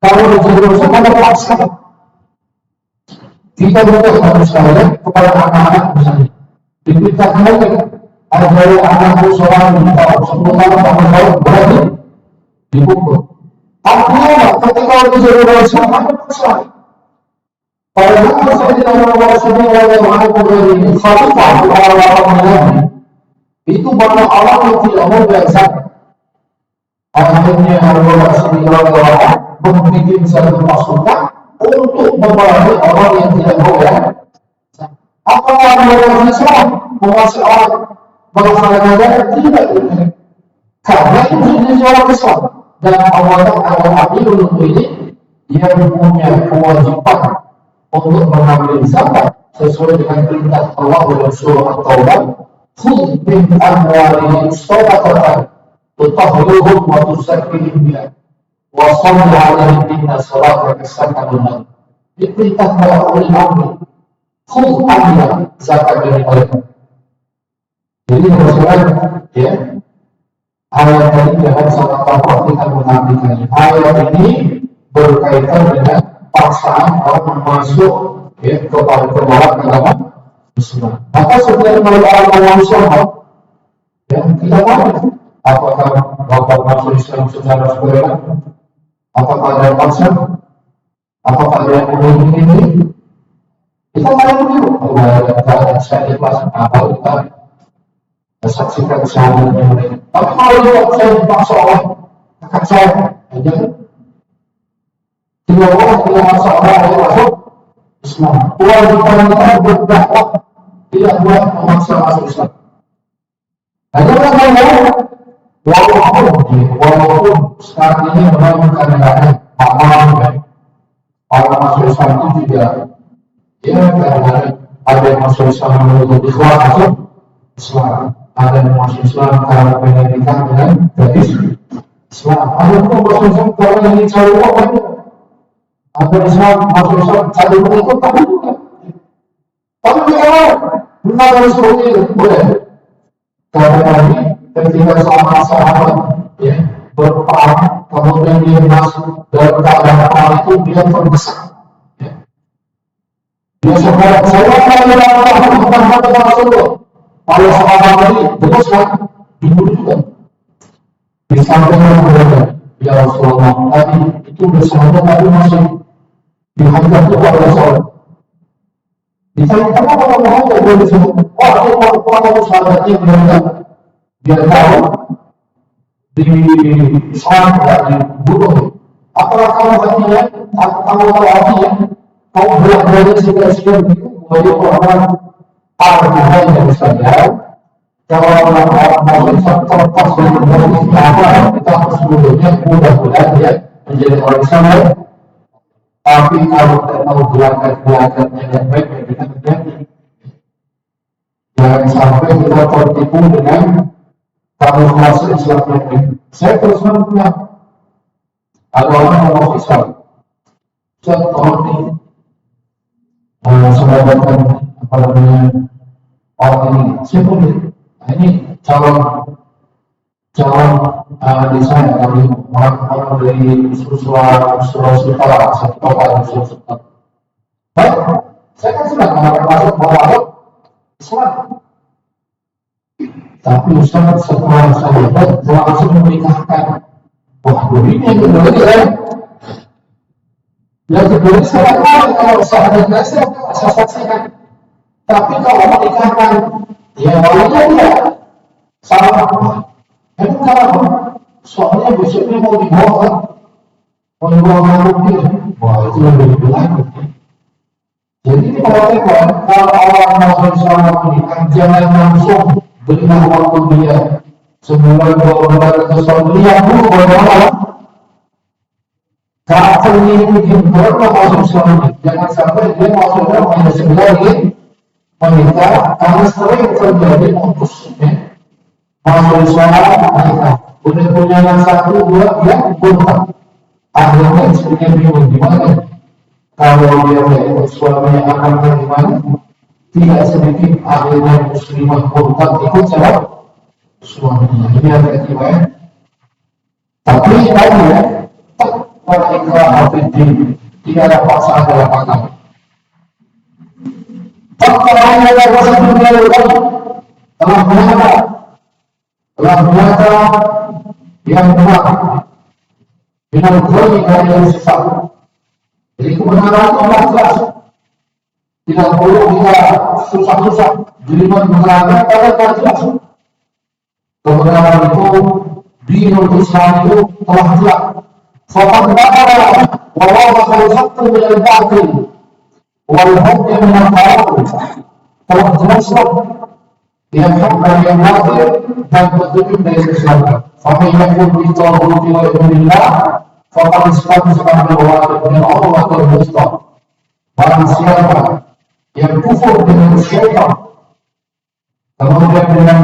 Kalau dijelaskan ada pelaksanaan. Kita butuh sekalian kepada anak-anak misalnya. Diberitakan lagi ada anakku seorang di tahun 10 tahun berarti dipukul. Artinya ketika dijelaskan ada pelaksanaan. Pada saat saya tidak mau Rasulullah yang mengaku ini, satu tahun orang-orang itu bahwa Allah yang tidak mau belajar. Akhirnya Rasulullah membuat satu pasukan untuk memerangi orang yang tidak mau belajar. Apakah mereka bisa menguasai orang melaksanakannya? Tidak. Karena itu jenis orang Islam dan Allah ada adil untuk ini, dia punya kewajiban untuk mengambil zakat sesuai dengan perintah Allah dalam surah At-Taubah. Khudh min amwalihim shadaqatan tutahhiruhum wa tuzakkihim biha wa shalli 'alaihim inna salataka sakanun lahum. Diperintah kepada ulil amri, khudh amwal zakat dari mereka. Jadi maksudnya ya, ayat ini jangan salah kaprah kita mengartikannya. Ayat ini berkaitan dengan paksaan orang masuk ya, kepada agama Islam. Maka sebenarnya kalau orang Islam ya, kita tahu apakah bapak masuk Islam secara sukarela Apakah ada konsep? Apakah ada yang ini? Kita malah dulu. Kalau saya ikhlas, apa kita saksikan sahabatnya. Tapi kalau saya dipaksa oleh kakak saya, aja tidak boleh tidak masalah yang masuk Islam. Kewajiban kita berdakwah, tidak boleh memaksa masuk Islam. Hanya karena walaupun sekarang ini memang kadang-kadang orang masuk Islam itu juga, ya kadang-kadang ada yang masuk Islam menurut ikhlas masuk Islam, ada yang masuk Islam karena pengen nikah dengan gadis Islam, ada yang masuk Islam karena ingin cari uang, ada Islam masuk Islam cari pengikut, tapi juga. Tapi kalau benar seperti itu boleh. Karena tadi ketika seorang sahabat ya berperang, kemudian dia masuk dalam keadaan perang itu dia terdesak. Ya. Dia sahabat saya Muhammad Rasulullah. Kalau sahabat tadi teruskan dibunuh juga. Disampaikan kepada ya Rasulullah tadi itu bersahabat tadi masih dihantar kepada Rasulullah. Ditanya kenapa Muhammad boleh disebut? Oh, itu kalau sahabatnya biar tahu di Islam tidak dibunuh. Apakah kamu hatinya? Kamu tahu hatinya? Kamu berat-berat sekian bagi orang Al-Quran yang saja. Kalau orang Islam terlepas dari beragama, kita sebelumnya mudah-mudahan dia menjadi orang Islam. Tapi kalau kita tahu belakang-belakangnya yang baik, kita terjadi. Jangan sampai kita tertipu dengan kamuflase Islam yang baik. Saya terus punya ada orang yang mau Islam. Saya tolong nih, sahabatkan apa namanya orang ini. Saya punya, ini calon di saya dari orang dari Sulawesi Utara, satu kota di Sulawesi Utara. Baik, saya kan senang masuk Islam. Tapi Ustaz setelah saya langsung menikahkan. Wah, ini yang kedua saya. Yang kedua saya kalau sahabatnya saya saksikan. Tapi kalau menikahkan, ya awalnya dia salah. Itu kalau soalnya besoknya mau dibawa mobil, wah itu lebih lagi. Jadi kalau orang masuk Islam menikah, jangan langsung berikan waktu dia sebulan 2 bulan atau setahun, lihat dulu bagaimana karakternya ini berapa masuk Islam. Jangan sampai dia masuk Islam hanya sekedar menikah, karena sering terjadi putusnya. Masuk Islam menikah, udah punya yang 1, 2, yang berubah. Akhirnya istrinya bingung gimana. Kalau dia ikut suaminya akan bagaimana? Tidak sedikit akhirnya muslimah berubah ikut siapa? Suaminya. Ini ada akibatnya. Tapi tadi ya, tak ikrah hafidin, tidak ada paksaan dalam agama. Perkaranya yang bersatu dengan Allah telah menyata yang benar dengan kebaikan yang sesat. Jadi kebenaran Allah jelas, tidak perlu kita susah-susah jelimet menerangkan karena tidak jelas. Kebenaran itu dinul Islam itu telah jelas. Faqad baqara wa wadaha al-haqqu min al-batil wal hukmu min al-batil. Telah jelaslah yang hak dari yang batil dan petunjuk dari kesesatan. Faman yakfur bi taghuti wa yu'min billah faqad istamsaka bil urwatil wuthqa. Barang siapa yang kufur dengan syaitan, kemudian dengan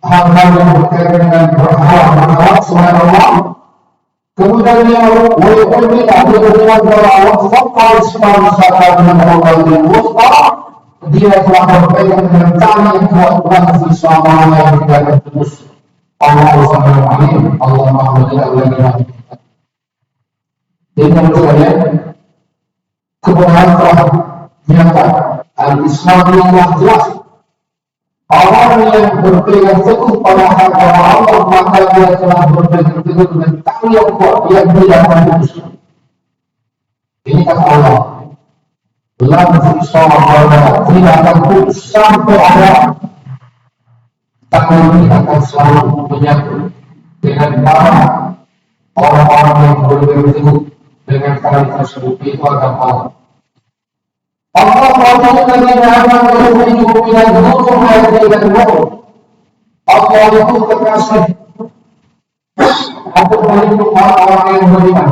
hal-hal yang berkaitan dengan berhala selain Allah, kemudian dia wa-yu'min billah, dia beriman kepada Allah, faqad istamsaka bil urwatil wuthqa. Dia telah berpegang dengan tali yang kuat bersama yang tidak terputus. Allah Subhanahu wa taala, Allah Maha Melihat lagi. Jadi menurut saya kebenaran telah nyata. Al-Islam yang jelas. Allah orang yang berpegang teguh pada agama Allah, maka dia telah berpegang teguh dengan tali yang kuat yang tidak akan putus. Ini kata Allah. Lam fisawala, tidak akan putus sampai ada. Tali ini akan selalu menyatu dengan para orang-orang yang berpegang teguh dengan tali tersebut. Itu agama Allah. Allah itu terkasih untuk melindungi orang-orang yang beriman.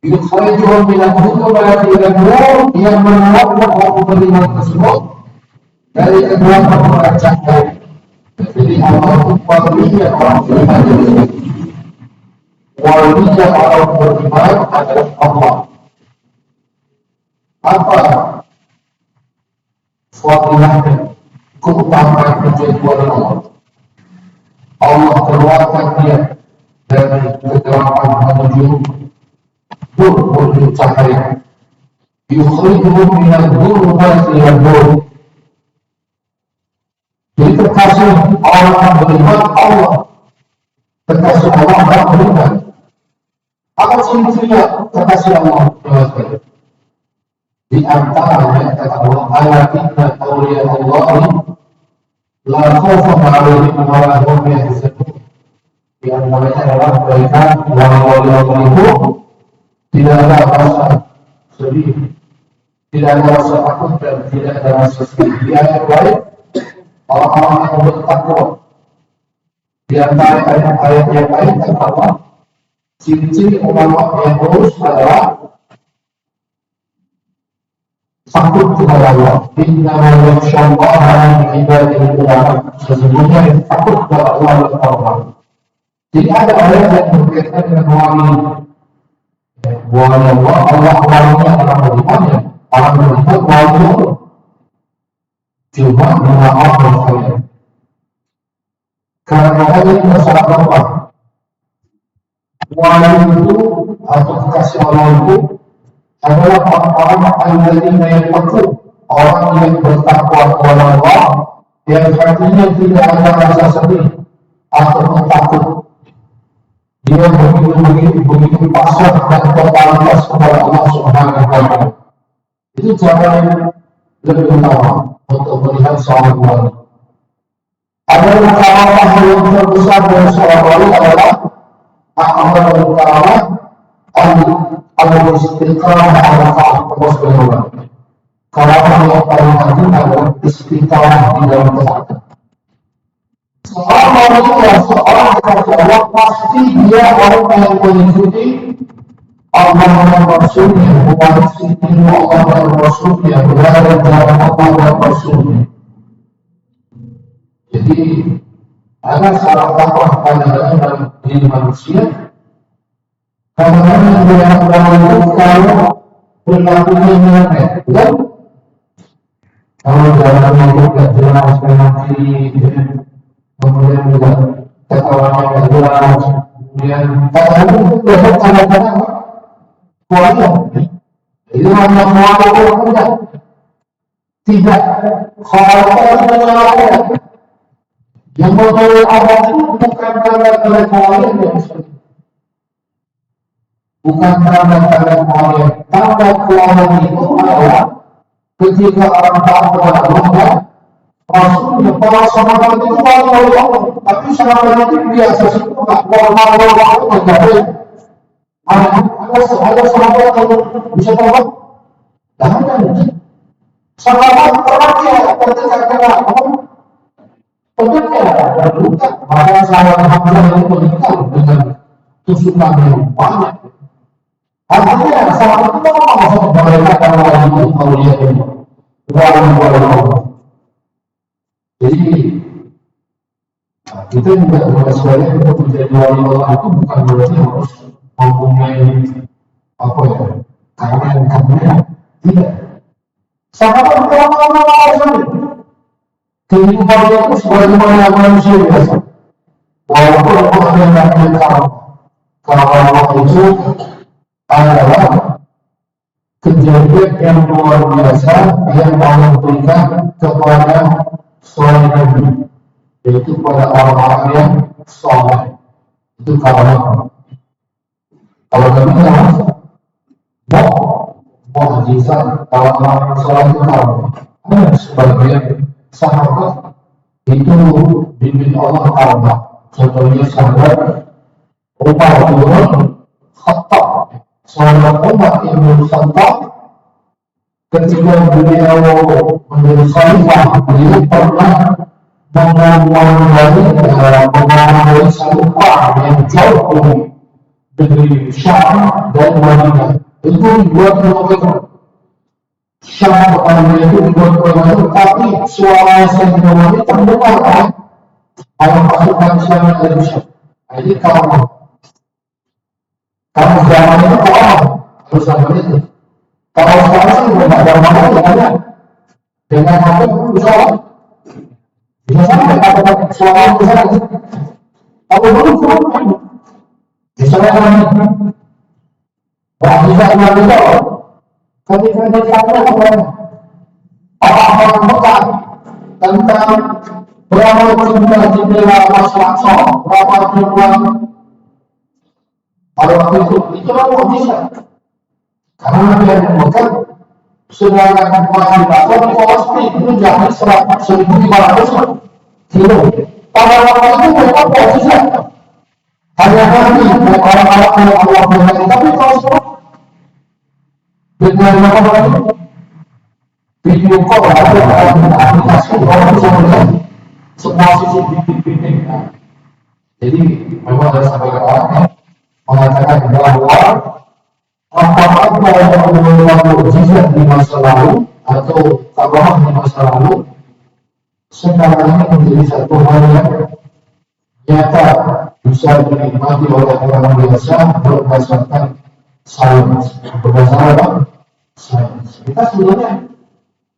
Yukhrijuhum minal dhulumati ilal nur, yang mengeluarkan orang beriman tersebut dari kedua permukaan cahaya. Jadi Allah itu walinya orang beriman. Walinya orang beriman adalah Allah. Apa fadilahnya, keutamaan menjadi wali Allah? Allah keluarkan dia dari kegelapan menuju cahaya. Yukhrijuhum minal dhulumati ilal nur. Jadi terkasih orang beriman Allah, terkasih Allah orang beriman. Apa ciri-cirinya terkasih Allah? Di antaranya kata Allah, ayatina awliya Allah la khawfun 'alaihim wa la hum yahzanun. Di antaranya adalah mereka wali-wali Allah itu tidak ada rasa sedih, tidak ada rasa takut dan tidak ada rasa sedih. Di ayat lain, orang-orang yang bertakwa. Di antara ayat-ayat yang lain kata Allah, ciri-ciri ulama yang lurus adalah takut kepada Allah. Innama yakhshallaha min ibadihi ulama. Sesungguhnya yang takut kepada Allah adalah orang. Jadi ada ayat yang berkaitan dengan wali. Wali Allah, Allah walinya orang beriman, orang beriman wali Allah. Cuma dengan Allah saja. Karena ada ini masalah apa? Wali itu atau kekasih Allah itu adalah orang-orang yang takut, orang yang bertakwa kepada Allah, yang hatinya tidak ada rasa sedih atau takut. Dia begitu pasrah dan totalitas kepada Allah Subhanahu wa Ta'ala. Itu cara yang lebih utama untuk melihat seorang wali. Ada karamah yang terbesar dari seorang wali adalah amal karamah al-istiqamah ala ta'at Allah Subhanahu wa Ta'ala. Karamah yang paling penting adalah istiqamah di dalam ketaatan. Seorang manusia, seorang kekasih Allah, pasti dia orang yang mengikuti Allah dan Rasulnya, mewarisi ilmu Allah dan Rasulnya, berada dalam Allah dan Rasulnya. Jadi ada salah takwa dalam diri manusia. Kadang-kadang dia itu kalau perilakunya nyerempet, kan? Kalau jalannya itu tidak jelas, nanti kemudian juga ketawanya tidak jelas, kemudian kadang-kadang itu besok kadang-kadang kualitas. Itu hanya kualitas tidak kualitas menyalahkan. Yang membawa Allah itu bukan karena kualitas, bukan karena kualitas. Tanda kualitas itu adalah ketika orang tahu kepada Allah, Rasulnya, para sahabat itu wali Allah, tapi sahabat itu biasa sih, nggak wali Allah nggak boleh. Ada sahabat yang bisa tahu, dah ada. Sahabat orangnya ketika kena Allah, tentunya berduka. Maka sahabat Hamzah itu meninggal dengan tusukan yang banyak. Artinya sahabat itu masuk mereka kalau itu aulia ini, wali Allah. Jadi kita juga sebenarnya untuk menjadi wali Allah itu bukan berarti harus mempunyai apa ya, karena tidak. Sahabat Allah sendiri kehidupannya itu sebagaimana manusia biasa. Walaupun Allah yang namanya karamah itu adalah kejadian yang luar biasa yang Allah berikan kepada selain Nabi, yaitu pada orang-orang yang soleh. Itu karamah. Kalau Nabi kan mukjizat, kalau orang soleh itu karamah. Ada sebagian sahabat itu bimbing Allah karamah. Contohnya sahabat Umar bin Khattab, sahabat Umar bin Khattab, ketika beliau menjadi khalifah, beliau pernah menguasai satu perang yang jauh dari Syam dan Madinah. Itu 2 kilometer. Syam pertama itu 2 kilometer, tapi suara Sayyidina Nabi terdengar oleh pasukan Syam dari Syam. Jadi kalau zaman itu orang harus zaman itu. Kalau sekarang sih nggak ada orang ya, dengan apa bisa sampai kata suara besar. Kalau dulu cuma misalnya bisa itu, ketika ditanya orang Mekah tentang berapa jumlah masyarakat, berapa jumlah pada waktu itu kan bisa. Karena dia Mekah sedangkan masih bakal di Palestina itu jadi 1.500 kilo. Pada waktu itu mereka posisi hanya nanti orang-orang yang Allah berkati, tapi kalau semua dengan apa itu video call ada aplikasi orang bisa melihat semua sisi titik-titik. Jadi memang harus sampai ke orang mengatakan bahwa apakah yang mengalami mukjizat di masa lalu atau kabar di masa lalu sekarang ini menjadi satu hal yang nyata bisa dinikmati oleh orang biasa berdasarkan sains. Berdasarkan apa? Sains. Kita sebenarnya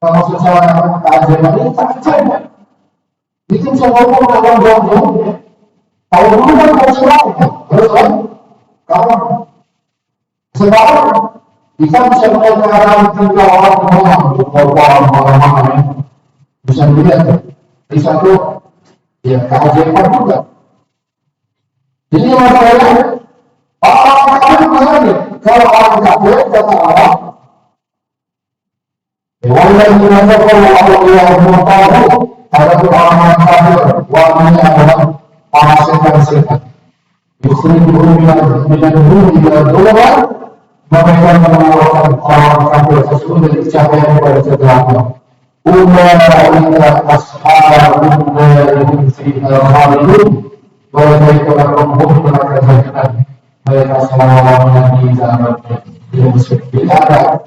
kalau secara keajaiban ini tak percaya. Itu semua orang jauh-jauh. Kalau dulu kan harus kan? Kalau sekarang kita bisa melihat 3 orang bisa dilihat di satu ya keajaiban juga. Jadi masalahnya orang kafir mana? Kalau orang kafir kata Allah, yang dimana kalau Allah yang mengetahui ada orang kafir, warnanya adalah para setan-setan. Yukhrijuhum minal nuri ila dhulumat, mereka mengeluarkan orang kafir tersebut dari cahaya kepada kegelapan. Ulaika ashabun nar hum fiha khalidun, mereka akan neraka jahanam, mereka selamanya di dalamnya. Jadi ada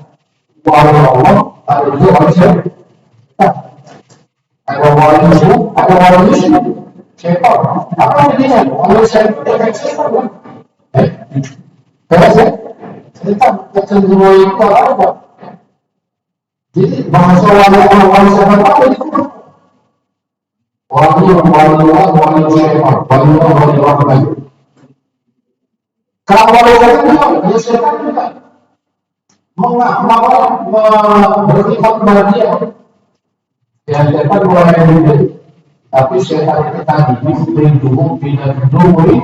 wali Allah, ada juga manusia. Ada wali Yusuf, ada wali Yusuf. Syaitan. Apa bedanya? Wali syaitan dengan syaitan. Kalau syaitan kecenderungan itu apa? Jadi bahasa wali syaitan apa itu? Wali syaitan, wali rahmat. Kalau wali syaitan dia syaitan juga bersifat kepada dia. Ya syaitan mulai hidup, tapi syaitan itu tadi diberi bina nuri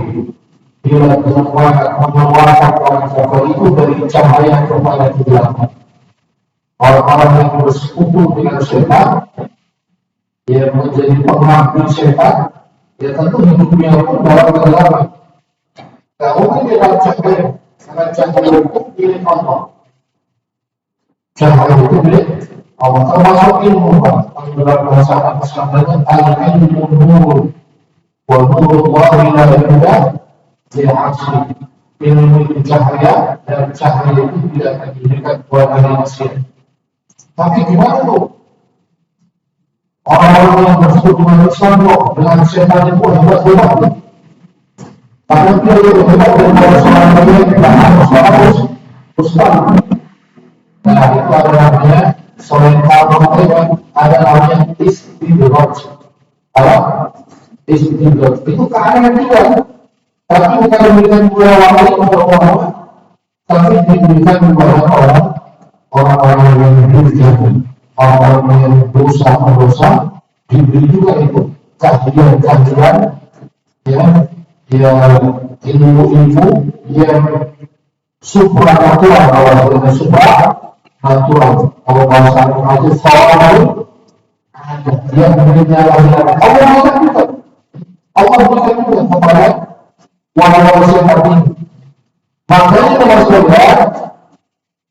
bila mengeluarkan orang kafir itu dari cahaya kepada kegelapan. Orang-orang yang bersekutu dengan syaitan, yang menjadi pengabdi syaitan, ya tentu hidupnya pun dalam kegelapan. Tak mungkin dia dalam cahaya, karena cahaya itu milik Allah. Cahaya itu milik Allah. Termasuk ilmu dalam bahasa Arab al-ilmu nur, wa nurullahi la ilaha illa huwa. Ilmu itu cahaya dan cahaya itu tidak akan diberikan kepada manusia. Tapi gimana tuh? Orang-orang yang bersekutu dengan Islam dengan setan itu hebat-hebat. Tapi dia itu hebat dengan seorang yang harus Ustaz. Nah itu ada namanya selain kalau ada namanya istidroj. Apa? Istidroj itu keadaan juga. Tapi bukan diberikan kepada wali atau orang, tapi diberikan kepada orang-orang yang berjihad, orang-orang yang dosa diberi juga itu kajian-kajian ya, ilmu-ilmu yang supranatural, kalau supranatural, kalau bahasa itu soal yang menyalakan Allah berikan juga kepada orang-orang sehat ini. Makanya teman saudara,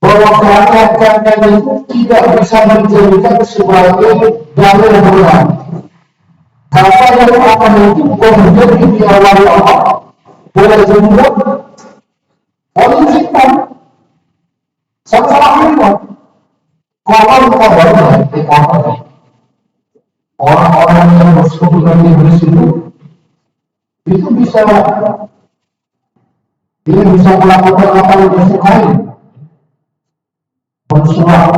bahwa karena itu tidak bisa menjadikan sebagai dalil benar. Karena yang akan itu kemudian diawali Allah boleh juga oleh kita sama-sama kita. Kalau kita banyak orang-orang yang bersekutu dengan iblis itu bisa dia bisa melakukan apa yang disukai, mensuap,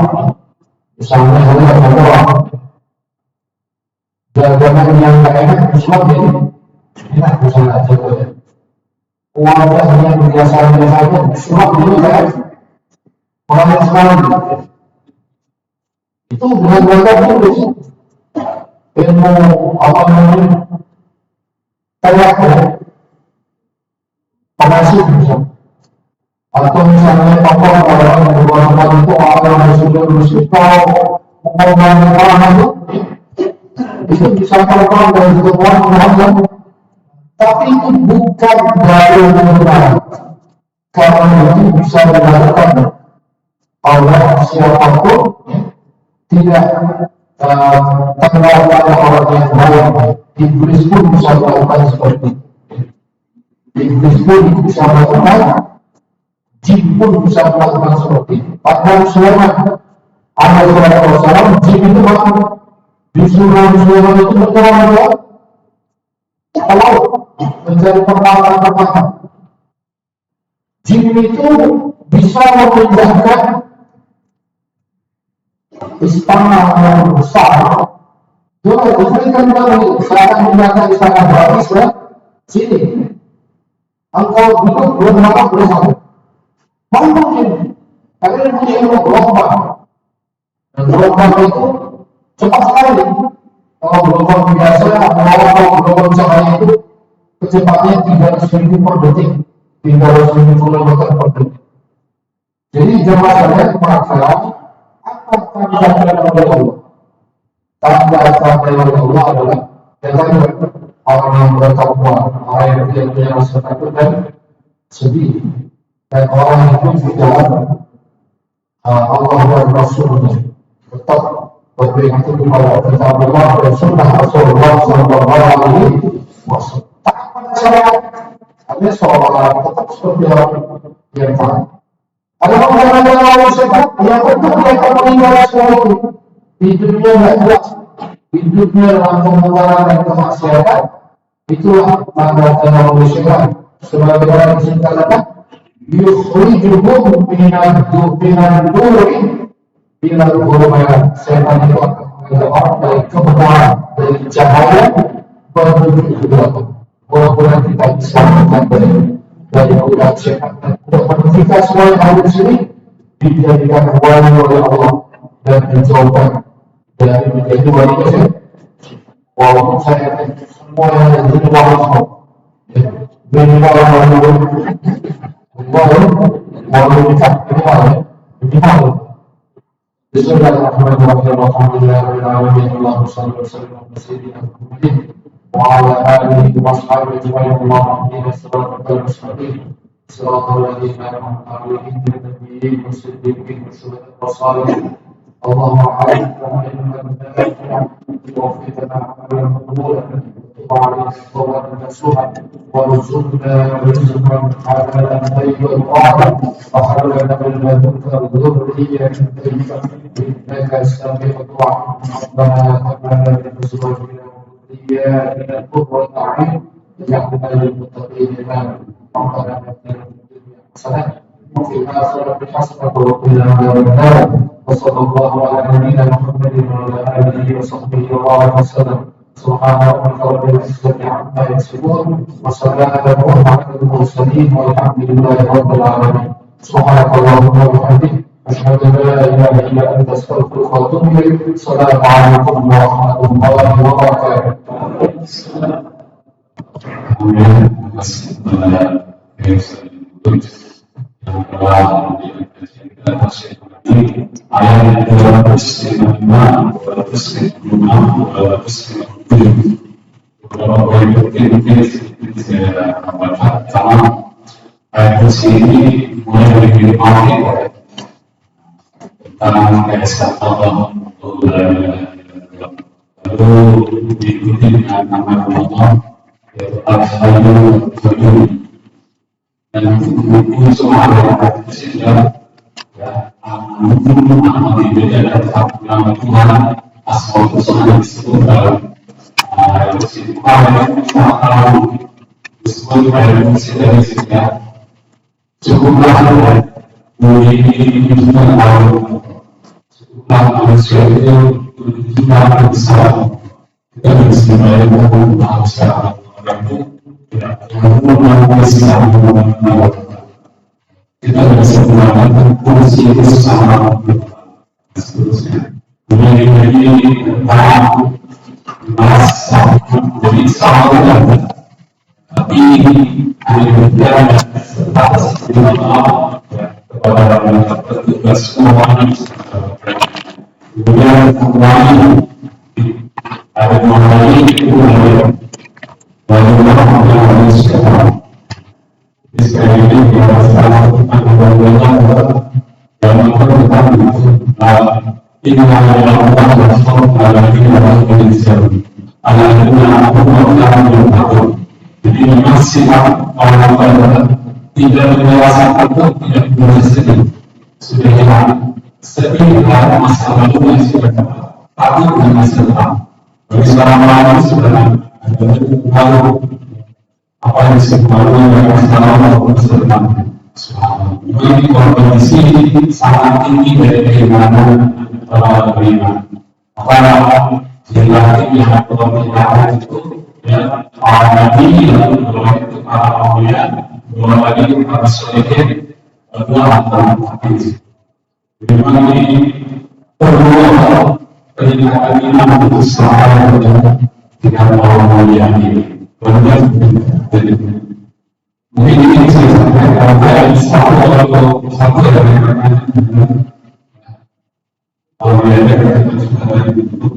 misalnya oleh orang dagangan yang tak enak mensuap ini enak misalnya aja boleh. Wajah yang biasa-biasa aja mensuap ini kan orang yang sekali itu dengan wajah tulis ilmu apa namanya kayak pengasih misalnya, atau misalnya tokoh orang yang berbuat itu orang yang sudah bersih kalau mengorbankan orang itu bisa terbang dan juga orang menghadap, tapi itu bukan dari benar, karena itu bisa dilakukan oleh siapapun, tidak terkenal pada orang yang baik. Iblis pun bisa melakukan seperti itu. Iblis pun bisa melakukan, jin pun bisa melakukan seperti itu. Padahal selama ada Rasulullah, jin itu disuruh itu berjalan kalau menjadi permata-permata. Jin itu bisa memindahkan istana yang besar. Jadi diberikan kami saya menggunakan istana Balkis ya, sini. Engkau duduk belum lama bersama. Mungkin, kalian punya ilmu gelombang. Dan gelombang itu cepat sekali. Kalau gelombang biasa, kalau gelombang cahaya itu kecepatannya 300.000 per detik, 300.000 km per detik. Jadi jemaah sekalian perhatikan, apa tanda-tanda oleh Allah? Tanda-tanda oleh Allah adalah orang yang bertakwa, orang yang tidak punya rasa takut dan sedih, dan orang itu tidak Allah dan Rasulnya tetap berpegang teguh pada kitab Allah dan sunnah Rasulullah Sallallahu Alaihi Wasallam. Tak pada syariat, hanya seorang tetap seperti orang yang taat. Ada orang yang lalu sebab yang betul dia akan meninggal semua itu. Hidupnya tidak jelas, hidupnya dalam kemungkaran dan kemaksiatan. Itulah tanda-tanda kesyirikan. Sebagaimana disebutkan, yukhrijuhum minad duri ilal ghulumat. Setan itu akan mengajak orang dari kebenaran, dari cahaya menuju kegelapan. Mudah-mudahan kita bisa mengambil dari godaan setan dan mudah-mudahan kita semua yang ada di sini dijadikan wali oleh Allah dan dijauhkan dari menjadi wali setan. Walaupun saya semua yang ada di sini wali semua, minimal wali dekat, minimal. Bismillahirrahmanirrahim. Alhamdulillahirrahmanirrahim. Allahumma shalli wa sallim ala sayyidina Muhammadin wa ala alihi wa sahbihi ajma'in. Allahumma ihdina as-siratal mustaqim. Siratal ladzina an'amta 'alaihim ghairil maghdubi 'alaihim waladdallin. Wassalamu اللهم عليك علما نافعا ووفقنا عملا مقبولا وعليك صوابا نصوحا وارزقنا رزقا حلالا طيبا طاهرا وحلنا من لدنك ذرية طيبة انك سميع الدعاء ربنا هب لنا من ازواجنا وذرياتنا قرة اعين واجعلنا للمتقين اماما ربنا هب لنا من الدنيا حسنة وفي الآخرة حسنة وقنا عذاب النار وصلى الله على نبينا محمد وعلى آله وصحبه وبارك وسلم. سبحان ربك رب العزة عما يصفون وسلام على المرسلين والحمد لله رب العالمين. سبحانك اللهم وبحمدك أشهد أن لا إله إلا أنت أستغفرك وأتوب إليك. السلام عليكم ورحمة الله وبركاته. ayat 255 beberapa poin penting saya baca. Pertama, ayat ini mulai dari dimulai tentang keesaan Allah, lalu diikuti dengan nama Allah yaitu Al-Hayyul Qayyum, dan buku semua ayat sehingga nama berbeda dari nama Tuhan, asal usulnya disebut dalam ayat disebut dalam dari sehingga cukuplah menunjukkan bahwa cukuplah manusia itu menunjukkan besar kita bisa membayar manusia orang itu tidak perlu Islam kita bisa menggunakan fungsi itu sesama seterusnya. Kemudian ini tentang masa jadi sama tapi hanya berbicara atas maaf kepada petugas semuanya. Kemudian semuanya ada mengenai itu bagaimana manusia. Sekali ini kita salah bagaimana dan tentang ini adalah orang Indonesia. Jadi masih orang tidak dewasa atau tidak bersedih. Sudah sedih karena masa lalu yang sudah takut dengan masa depan. Bagi seorang orang sudah ada apa yang disebutkan yang masalah maupun keselamatan. Ini kondisi sangat tinggi dari keimanan orang beriman. Apa yang yang berlaku itu ya para nabi yang berlaku para aulia, belum lagi para solihin, dua antara hadis. Memang ini perlu peningkatan iman untuk selalu dengan orang aulia ini. Mungkin ini saya sampaikan dari satu dari orang yang